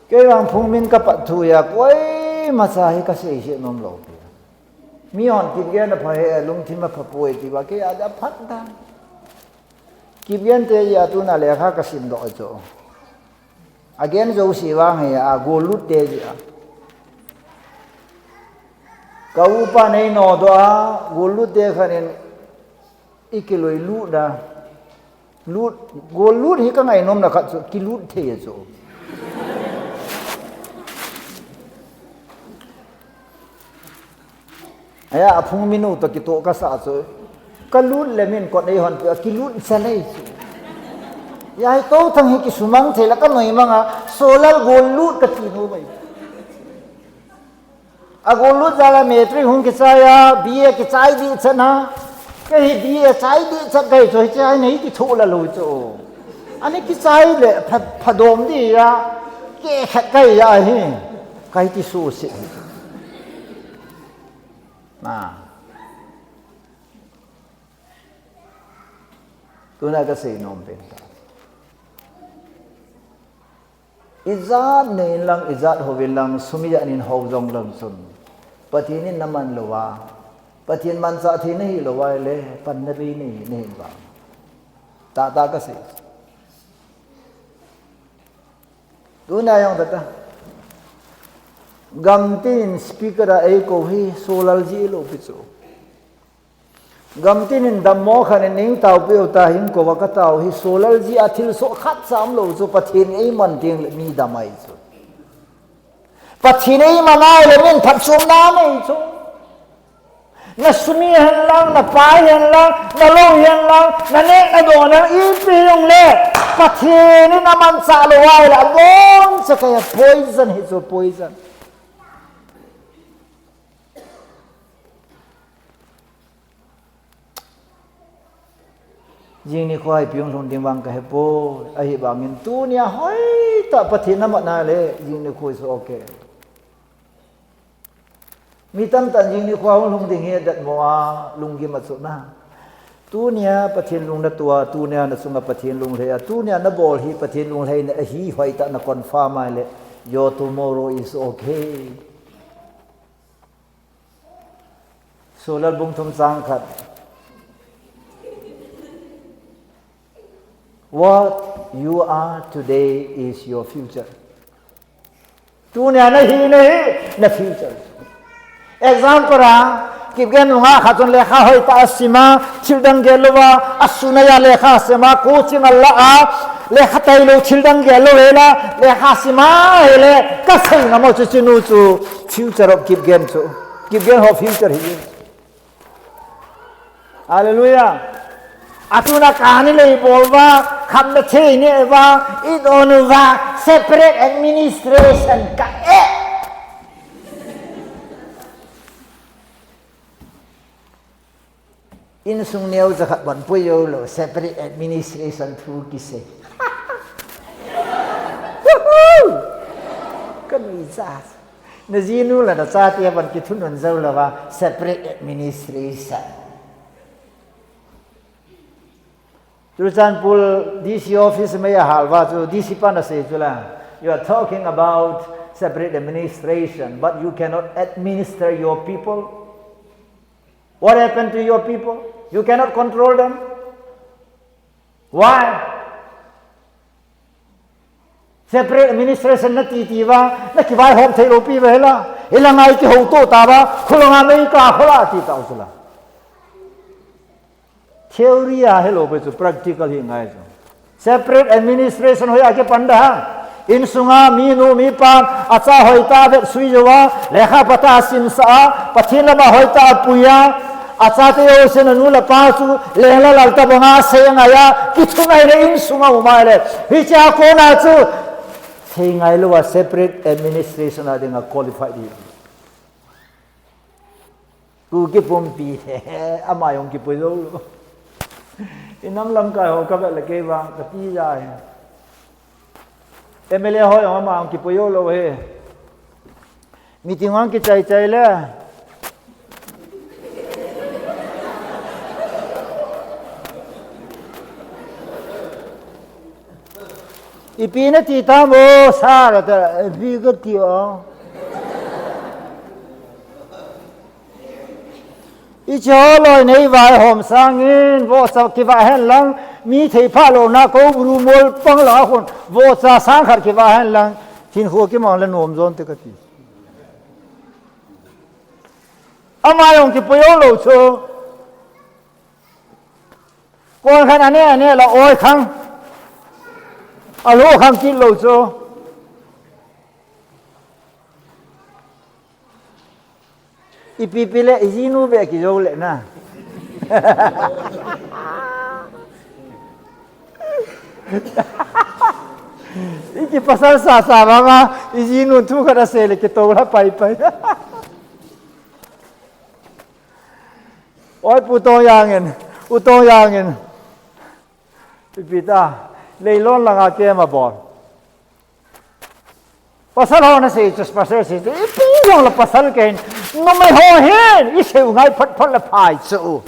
เกี่ยวกับภูมินกับปัตถุยากไว้มาสาเหตุเสียชีวิตนมโลกมีอ่อนกิบเย็นนะพายลุงที่มาพับป่วยที่ว่าแกอาจจะพัดได้กิบเย็นเตยาตุน่าเลขาก็สินดอกจ้ะอาเกนจะอุสิว่างให้อาโกลุดเตยาก้าวปานในนอดว่าโกลุดเตยขันอีกลอยลุดนะลุดโกลุดที่ก็ไงนมนะครับกิลุดเทยจ้ะไอ้อาพุ่งมินูตะกิโตก็สะสวยก็ลุดเลยมินกดไอ้หันไปกิลุดเสน่ห์ยายโตทั้งหิกิสุมังเทแล้วก็หน่อยมังอ่ะโซลาร์โกลุดก็ตีนูไปอาโกลุดจะละเมตรีหุ่นกิจายาบีเอกิจายดีชนะก็เฮบีเอใจดีสักไก่จ่อยใจไหนกิทุละลุยโจอันนี้กิจายเลยผดมดีอ่ะเก๋ขัดไก่ยาเฮไก่ที่สู้สิตัวนั้นก็เสียนมเป็นอิจาดเนี่ยลังอิจาดหัวลังสุมิยานินหัวจงลังสุนปฏินินน้ำมันลัวปฏินินมันสะทีนี่ลัวเลยปันนบีนี่เห็นบ้างตาก็เสียตัวนั้นยังตัดกัมตินสปีกเกอร์ไอ้ก็ฮีโซลาร์จีโลปิโซกัมตินดัมโมขันนิ่งเต่าเปียวตาหินก็ว่าก็เต่าฮีโซลาร์จีอาทิลโซขัดสามโลโซปะทินไอ้มันเตียงมีดำไอ้โซปะทินไอ้มันไอ้เลยมินผัดสมน้ำไอ้โซนัสมีเห็นลังนับปลายเห็นลังนัโลเห็นลังนันเอกนัโดนันอีปีลงเล่ปะทินนี่น้ำมันสาลวายละบอนสกายพอยซันฮิโซพอยซันยิ่งนี่คอยพิจารณาดิวังกับเฮโปไอ้บางเงินตัวเนี่ยเฮ้ยแต่ปฏิน้ำมันน่าเลยยิ่งนี่คุยสุโอเคมีตั้งแต่ยิ่งนี่ความลุงดิ่งเฮดัดมัวลุงกิมัดสุนะตัวเนี่ยปฏิลุงนัตัวตัวเนี่ยนัสุงปฏิลุงเลยตัวเนี่ยนับบอลฮีปฏิลุงเลยเนี่ยฮีหอยตะนักคอนฟ้ามาเลย your tomorrow is okay โซลาร์บุ้งทุ่มสังขัดWhat you are today is your future. ตัวเนี่ยนะฮีนะฮีนะ future. Example อ่ะกิบเกนุงอ่ะขัดจนเลขาหอยตาสิมาชิลดังเกลวะอัศนัยเลขาสิมาโคชิงอัลลาอ่ะเลขาไตโลชิลดังเกลวเฮล่ะเลขาสิมาเฮล่ะก็ใช่นะมั่วจุนูจู future of กิบเกนจูกิบเกนของ future ฮีฮาเลลูยาอาตุนักการนี่เลยบอกว่าคำนั้นเช่นนี้ว่าอีโดนว่า separate administration กับ in sung neo zakat bon puyo lo separate administration thu kise kan isa na zinu la da sa tia ban ki thun non zau la wa separate administration tu chan pul DC office me ya halwa tu DC pa na se chula you are talking about separate administration but you cannot administer your people. What happened to your people? You cannot control them. Why? Separate administration na titiwa na kibai hom thei lopi vela ilangai ki ho to ta ba khulanga mai ka khola ti ta usula theory a hello be practical hi ngai so separate administration hoya ke panda in sunga mi nu mi pa acha hoita be sui jowa lekha pata sin sa pathina ma hoita puya acha te yo sen nu la pa su lehla lalta banga senga ya kichungai re in sunga umai le hi cha ko na chu sengai lo wa separate administration a denga qualified hi ku ki pom pi he ama yong ki pu lo inam lam ka ho ka ba le ke ba ka pi ja he MLA hoi ang ama ang kipuyo lo he meeting ang kichay chay le ipina tita mo sara ta bigot yo icholo nei vai hom sangin vo sa ki va hen lang mi thei pha lo na ko bru mol pang la khon vo sa sang khar ki va hen lang thin ho ki mong la nom zon te ka ti ama yong ki puyo lo cho kon khan ane la oi khang alo khang ki lo cho ipipile izinu be ki zo le na iki pasal sa mama izinu tu kada sele ki to la pai oi putong yangin pipita leilon langa ke ma bon pasal ho na se just pasal se ipi wang la pasal ken no mai ho hen i seu ngai phat la phai chu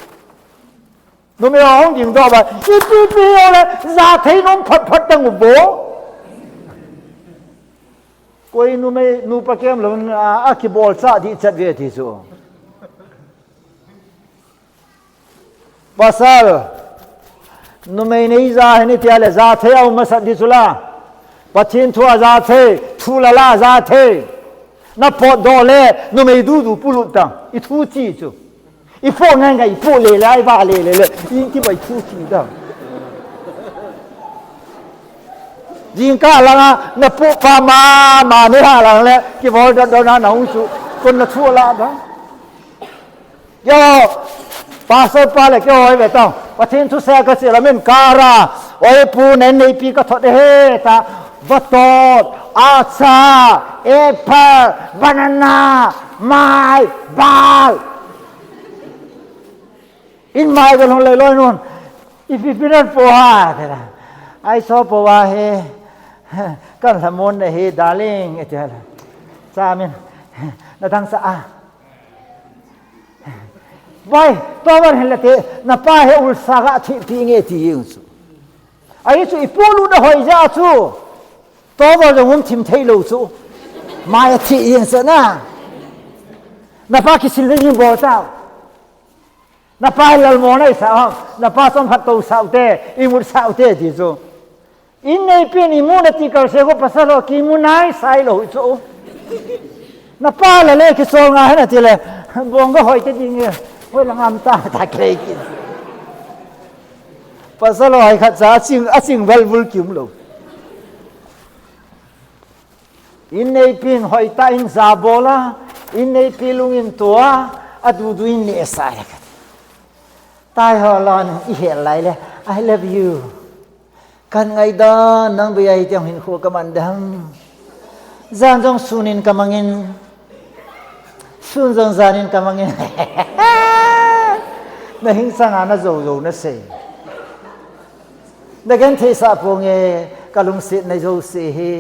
no mai ho ding do ba ipi la za thei nom phat tang bo koi nu mai nu pa kem lo a ki bol cha di chat ve thi chu pasal nu mai nei za he ni tia le za thei au ma sa di chula pathin thua za thei thu la za thei na po do le no me du pulu ta I thu chi chu I fo ngai ngai fo le lai ba le in ki bai thu chi da jing ka la na po pa ma ne ha la le ki bo do na hu su kon na thu la da yo pa so pa le ke oi ve ta pathin thu sa ka se la men kara oi pu nei pi ka tho de he ta vatot acha apple banana mai bal in mai ga long le loi non ipipinan po ha thera ai so po wa he kan samon ne he darling etela sa men na thang sa a vai to war he late na pa he ul sa ga thi pi nge ti yin su ai su ipolu na hoi ja chu to war de hum thim thei lo chu mai thi yin sa na pa ki sil ni bo ta na pa lal mo nai sa na pa som phat to sa te I mur sa te ti chu in nei pe ni mu na ti ka se ko pasalo ki mu nai sai lo chu na pa la le ki so nga ha na ti le bong go hoi te ding e hoi la ngam ta kre ki pasalo ai kha cha ching vel vul kim lo in nei pin hoi ta in za bola in nei pilung in tua adu du in ne sai ka tai ho lon I he lai le I love you kan ngai da nang bi ai tiang hin kho ka man dam zan jong sunin kamangin sun jong zanin kamangin na hing sanga na zo na se na gen the sa po nge kalung sit na zo se he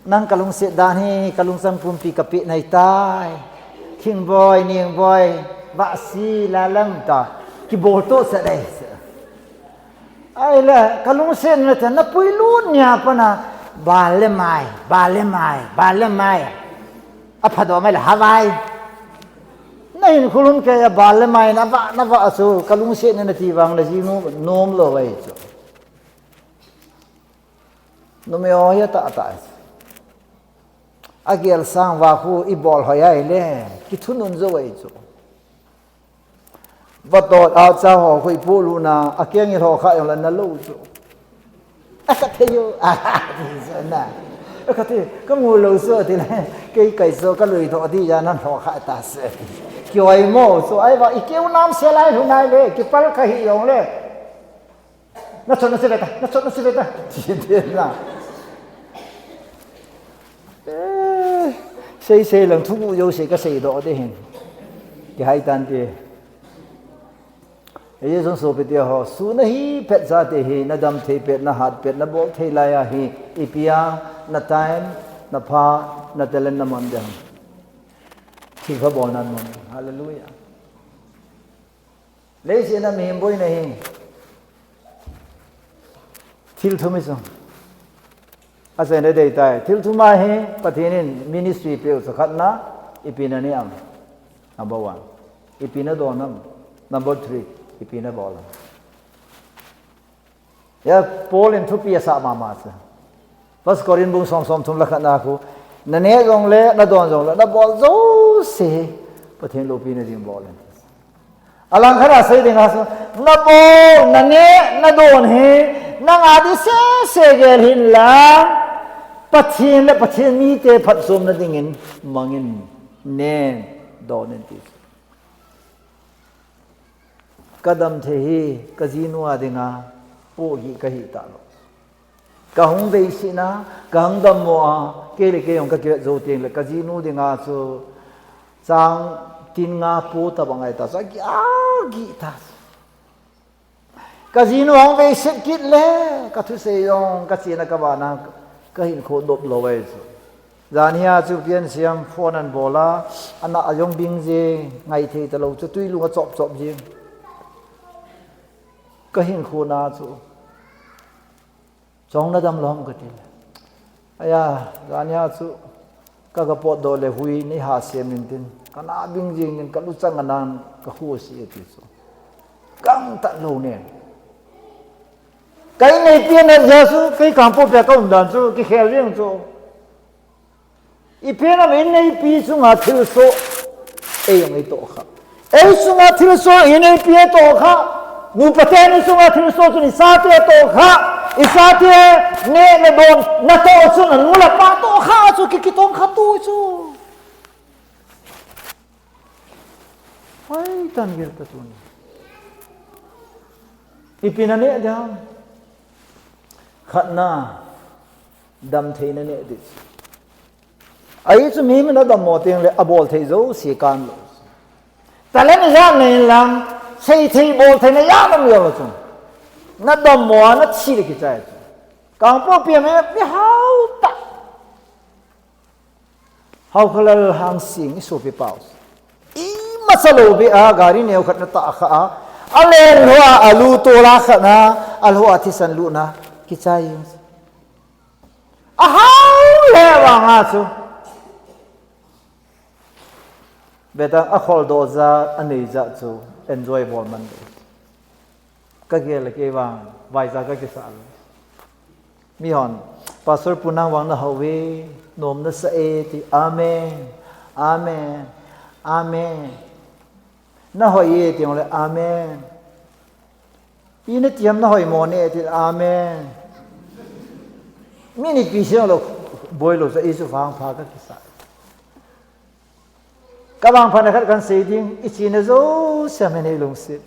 nang kalung sit dan he kalung sang pum pi kapi nai tai king boy niang boy ba si la lam ta ki bo to sa dai ai la kalung sit na ta na pui lu nya pa na ba le mai a phado mai la hawai nei khulun ke ba le mai na ba asu kalung sit na ti wang la ji nom lo wai chu no me oya ta agel sang wa khu I bol hoya le ki thunun zo wai chu va to a cha ho khu pu lu na a keng ho kha yong la na lo chu a ka the yo a na a ka the ko ngu lo so ti le ke kai so ka lui tho ti ya nan ho kha ta se ki oi mo so ai wa I keu nam se lai hu nai le ki pal ka hi yong le na chon na se beta ti de na xây lần thu vụ dâu xây cái xây đó đấy hình cái hai tan thì ấy trong số bây họ su na hi pet ra thì hi na dam thei pet na hat pet na bol thei la ya hi ipia na time na pha na telen na man dam thì có bol nan man hallelujah lấy gì na mềm bôi này thil thôi mấy ase ne dei tai thil thuma he pathinin ministry pe sakhat na ipina ni am number 1 ipina do nam number 3 ipina bol ya Paul in thupia sa mama sa first Korin bung som thum lakhat na khu na ne jong le na don jong le na bol zo se pathin lo pi na dim bol alang khara sai ding aso na bol na ne na don he na ngadi se gel hin la pathin mi te phat som na dingin mangin nen donen ti kadam the hi kazinu adinga po hi ka hi ta lo ka hung ve sina ka hung dam mo a ke le ke yong ka ke zo teng le kazinu dinga so chang tin nga po ta bangai ta sa gi ta kazinu hung ve sit kit le ka thu se yong ka china ka ba na ka hin kho dop lo wai chu zania chu pian siam phone an bola ana ayong bing je ngai the ta lo chu tui lu chop je ka hin kho na chu chong na dam lom ka ti aya zania chu ka ga pot do le hui ni ha sem nin tin kana bing je nin ka lu chang anan ka hu si ti chu kang ta lo ne cái này tiền là giờ số cái camp bộ phải công đoàn số cái khéo riêng số, ít tiền là mình này pi số ngã thiếu số, ấy yang itu khá, ấy số ngã thiếu số ini pi itu khá, nu paten số ngã thiếu số tu ni satu itu khá, isatu ne don na to số nu la pa to khá số cái tông khá tu số, ai tan gel ta tu ni, ipina ne dia khát na đam thấy nó nè đi, ấy chúng mình nó đam mò tiếng là abol thấy dấu xì can rồi, ta lấy cái giá này làm xây thấy bol thấy nó giá nó nhiều rồi chúng, nó đam mò nó chỉ được cái trái, càng bao bì mà bị hao ta, hao cái là hàng sinh số bị bao, ý mà sao lâu bị gari neo khát nó ta khá, allen hoa alu tola khát na, alhua thisan lu na. Kicay ahaw lewa nga so beta akhol doza anei za so enjoy bol man ka gel ke wang vai za ka kisal mi hon pastor punang wang na hawe nom na sa e ti amen amen amen na hoye ti ole amen ina tiam na hoy mo ne ti amen mini pisang lo boy lo sa isu fang pha ka kisa ka bang pha na khat kan sei ding ichina zo sa me nei long sit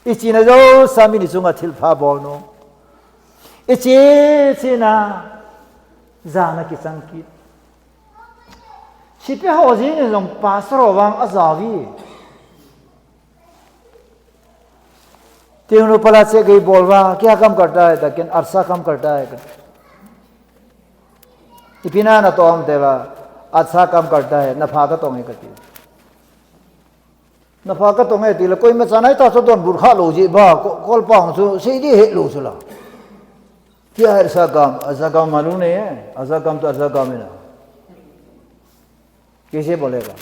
ichina zo sa mi ni zunga thil pha bol no ichina za na ki sang ki si pe ho ji ni long pasro wang azawi तीन रुपया से कहीं बोलवा क्या काम करता है ताकि अरसा काम करता है इपिना ना तो हम देवा अच्छा काम करता है नफा का तो नहीं करती नफा का तो नहीं तीला कोई मचाना ही था तो दोन बुरखा लो जी बा कॉल पाऊँ सो सीधी है लो चला क्या है ऐसा काम मालूम नहीं है ऐसा काम तो ऐसा काम है ना किसे बोलेगा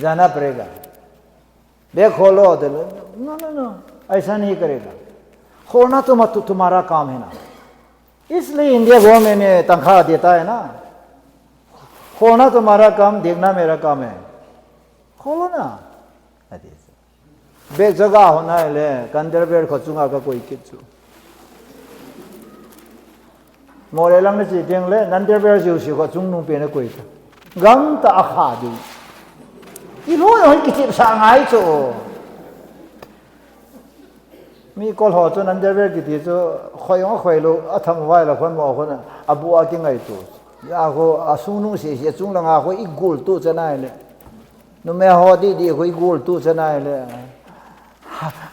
जाना पड़ेगा बैग खोलो तो नो ऐसा नहीं करेगा खोलना तो मत तुम्हारा काम है ना इसलिए इंडिया गवर्नमेंट में तनख्वाह देता है ना खोलना तुम्हारा काम देखना मेरा काम है खोलो ना बैग जगह होना है ले कंदर बेर खोचूंगा का कोई किच्चू मोरे लंग से देंग ले नंदर बेर जो सी खोचूंग नु पे ने कोई गंग ता आखा दी इलो यो किछि सांगाई चोมีกอลหอจนนั้นจะเรียกกี่ทีจะคอยงอคอยลูอาทำไว้ละคนบอกคนอาบัวกินไงตัวยาโคอาสุนุ่งเสียจุงละงาโคอีกูลตู้จะไหนเลยนุ่มแม่หอดีโคอีกูลตู้จะไหนเลย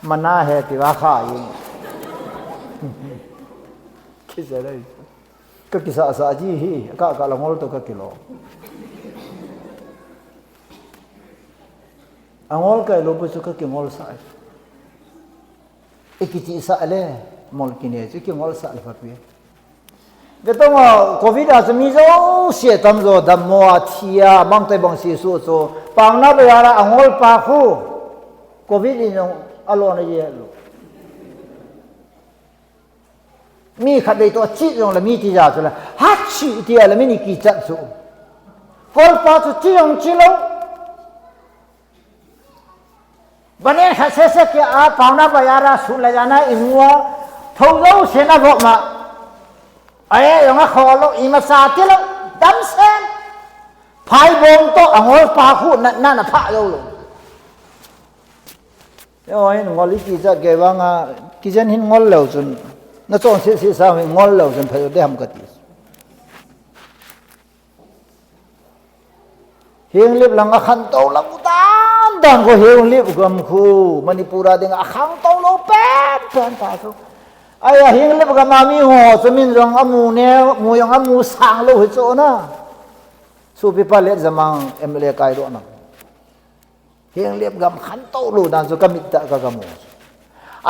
มันน่าเหตุว่าข้ายิงคิดอะไรก็กิสาสาจีฮีก็ละงอลตัวก็กิโลอ่างอลก็ลูปุสุก็กิงอลสายikiti sa ale mol kine chu ki ngol sa le phapi ve to ma covid a mi zo sie tam zo dam mo a thia mang tai bang si su so pang na ba ya angol pa khu covid ni no alo na ye lo mi khat dei to chi yong la mi ti ja so la ha chi ti la mi ni ki chat so kol pa chu chi yong chi lo बने हसे से कि आ पावना बयारा सुन ले जाना इमुआ थौलो सेना भोग मा अये यंगा खोलो इमा साते लो दम सेन फाई बोम तो अंगोल पाखु ना ना फा लो लो यो आई ngoli ki ja ge wanga kijen hin ngol lo chun na chon se sa ngol lo chun phayo de ham ka ti hieng lip lang a khan to lang utan dan ko hieng lip gam khu manipura ding a khang to lo pen ta so ai a hieng lip gam ma mi ho chumin rong amu ne mu yong amu sang lo hi cho na su pi pa le zamang emle kai ro na hieng lip gam khan to lo dan so kamit ta ka gam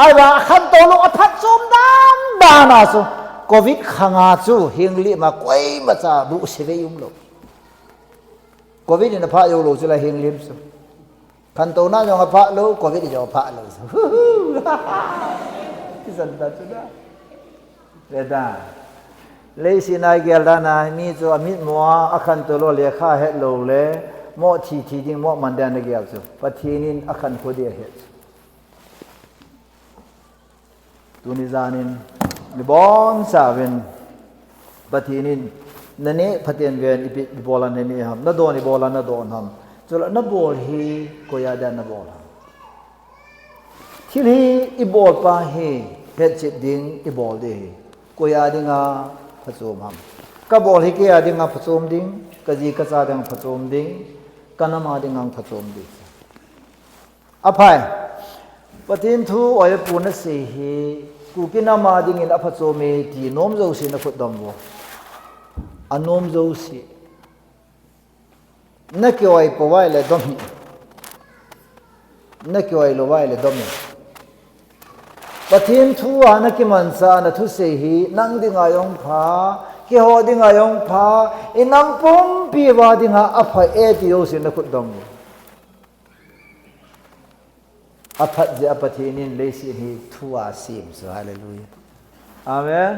ai ba khan to lo a phat chom dan na so covid khanga chu hieng lip ma koi ma cha bu se ve yum lo covid ni na pha yo lo chu la hieng lip so kan to na yong a pha lo covid ni jo pha lo so kisan ta chu da le da le si nai gel da na mi chu a mit mo a khan to lo le kha het lo le mo thi ding mo man dan de gel so pathin a khan ko de het tu ni zanin ni bon sa ven pathin nane phaten ven ipi bola ne ni ham na do ni bola na do ham chola na bol hi ko ya da na bol thil hi I bol pa hi het chit ding I bol de ko ya dinga phachom ham ka bol hi ke ya dinga phachom ding ka ji ka cha ding phachom ding kanama ding ang phachom ding aphai patin thu oi pu na se hi ku kinama ding in aphachome ti nom zo sin na khut dom bo anom zo si na kyo ai po wai le dom na kyo ai lo wai le dom pathin thu ana ki man sa na thu se hi nang ding ayong pha ki ho ding ayong pha inam pum pi wa ding ha apha e ti yo sin na khut dom aphat je apathinin le si hi thu a sim so hallelujah amen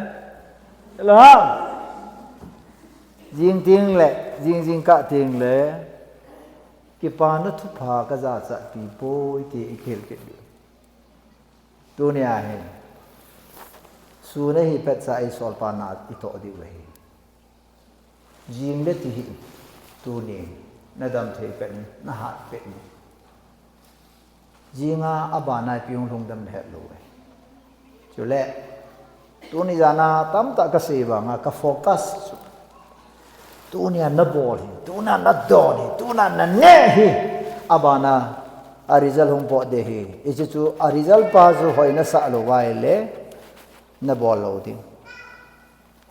elohim jing ting le jing ka ting le ki pa na thu pha ka za cha pi po ti ikhel ke di dunia he su ne hi pet sa eisol pa na I to di we jing le ti hi tu ni na dam the pe ni na ha pe ni jinga aba na piung long dam he lo we chu le tu ni jana tam ta ka se ba nga ka focus tu ni na bol hi tu na do hi tu na ne hi abana arizal hung po de hi ichi chu arizal pa zu hoina sa lo wai le na bol lo ding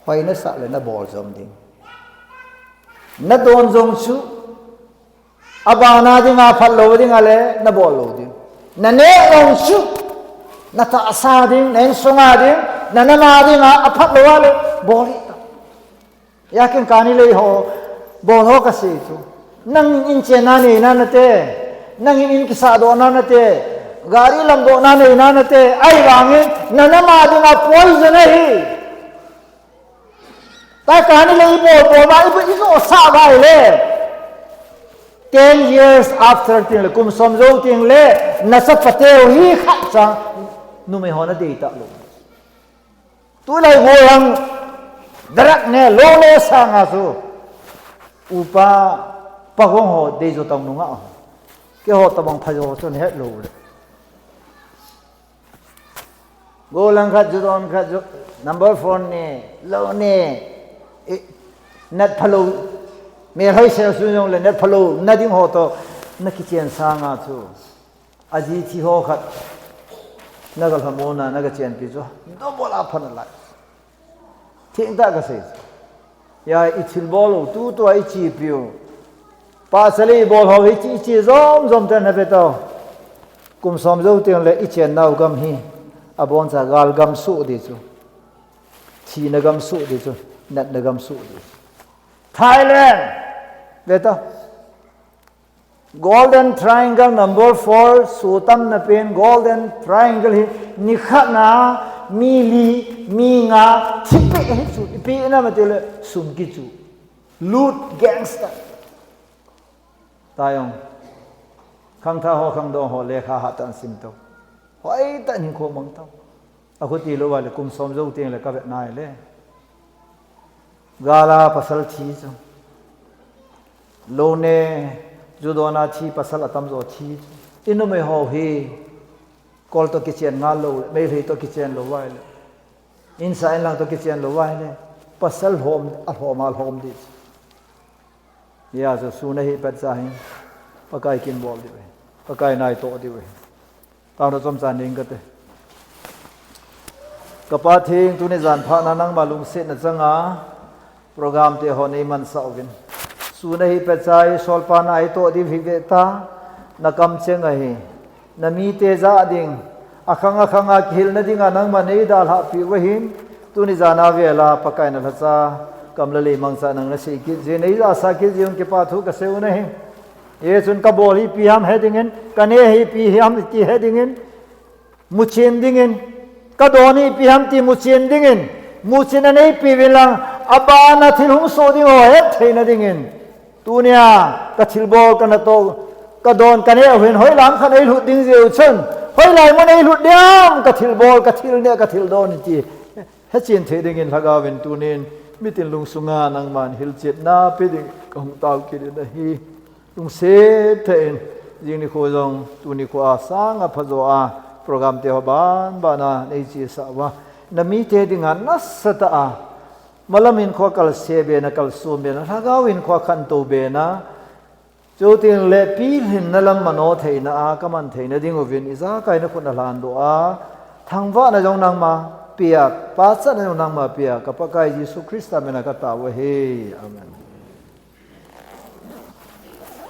hoina sa le na bol zom ding na don zong chu abana ding a phal lo ding ale na bol lo ding na ne ong chu na ta sa ding nen sunga ding na ma ding a phat lo ale bol ya ken kani le ho bol ho ka se chu nang in chena ni na na te nang in kisa do na na te gari lam do na ni na na te ai wangin na ma ding a poison hi ta kani le bol ba iso sa bai le 10 years after ting le kum som zo ting le na sa patel hi kha cha nu me hona de ta lo tu lai ho yang darak ne lo le sa nga su upa pa hong ho de zo tong nu nga ke ho ta bang pha jo chon het lo le go lang kha ju don kha ju number 4 ne lo ne nat phalo me hai se su yong le net phalo na ding ho to na ki chen sa nga chu aji chi ho khat na gal hamona na ga chen pi zo do bola phan la thing ta ga se ya ichil bol tu to ai chi piu pa sali bol ho hi chi zom tan na be to kum som zo tiang le i chen nau gam hi abon sa gal gam su di chu chi na gam su di chu nat na gam su di Thailand Beto golden triangle number 4 sutam na pen golden triangle hi nikha na mi li mi nga thipe hi chu pi na ma tele sum ki chu loot gangster tayong khang tha ho khang do ho le kha ha tan sim to hoi ta ni ko mang to aku ti lo wa le kum som zo teng le ka be nai le gala pasal thi chu lo ne judona thi pasal atam zo thi inu me ho hi kol to kitchen nga lo me hi to kitchen lo wa le inside lang to kitchen lo wa le pasal hom a hom al hom di ya so su na hi pat sa hin pakai kin bol di pakai nai to di we ta ro som san ning ka te kapa thing tu ne jan pha na nang malung se na changa program te ho nei man sa ovin su na hi pechai sol pa na ai to di vi ta na kam cheng a hi na mi te za ding akhanga khil na ding anang ma nei dal ha pi wa hin tu ni jana vela pakai na cha kam la le mang sa nang na se ki je nei za sa ki jiung ke pa thu ka seu na hi ye chun ka bol hi pi ham heading in ka ne hi pi ham ti heading in mu chen ding in ka doni pi ham ti mu chen ding in mu chen na nei pi vilang abana thil hum so ding ho het theina ding in tunia ka thil bol kana to ka don ka ne hen hoi lam khan ei lut ding zeu chen hoi lai mon ei lut diam ka thil bol ka thil ne ka thil don ti he chin the ding in laga wen tunin mitin lung sunga nang man hil chet na pe ding kong tau ki de hi lung se thein jing ni kho jong tu ni ko a sang a phazo a program te ban bana nei chi sa wa na mi te ding an na sata a malamin kho kal se be na kal su be na hagawin kho khan to be na chu tin le pi hin na lam mano theina a kaman theina ding ovin iza kai na khun lan do a thangwa na jong nang ma pia pa cha na jong nang ma pia ka pa kai Jesus Christ ta me na ka ta wa he amen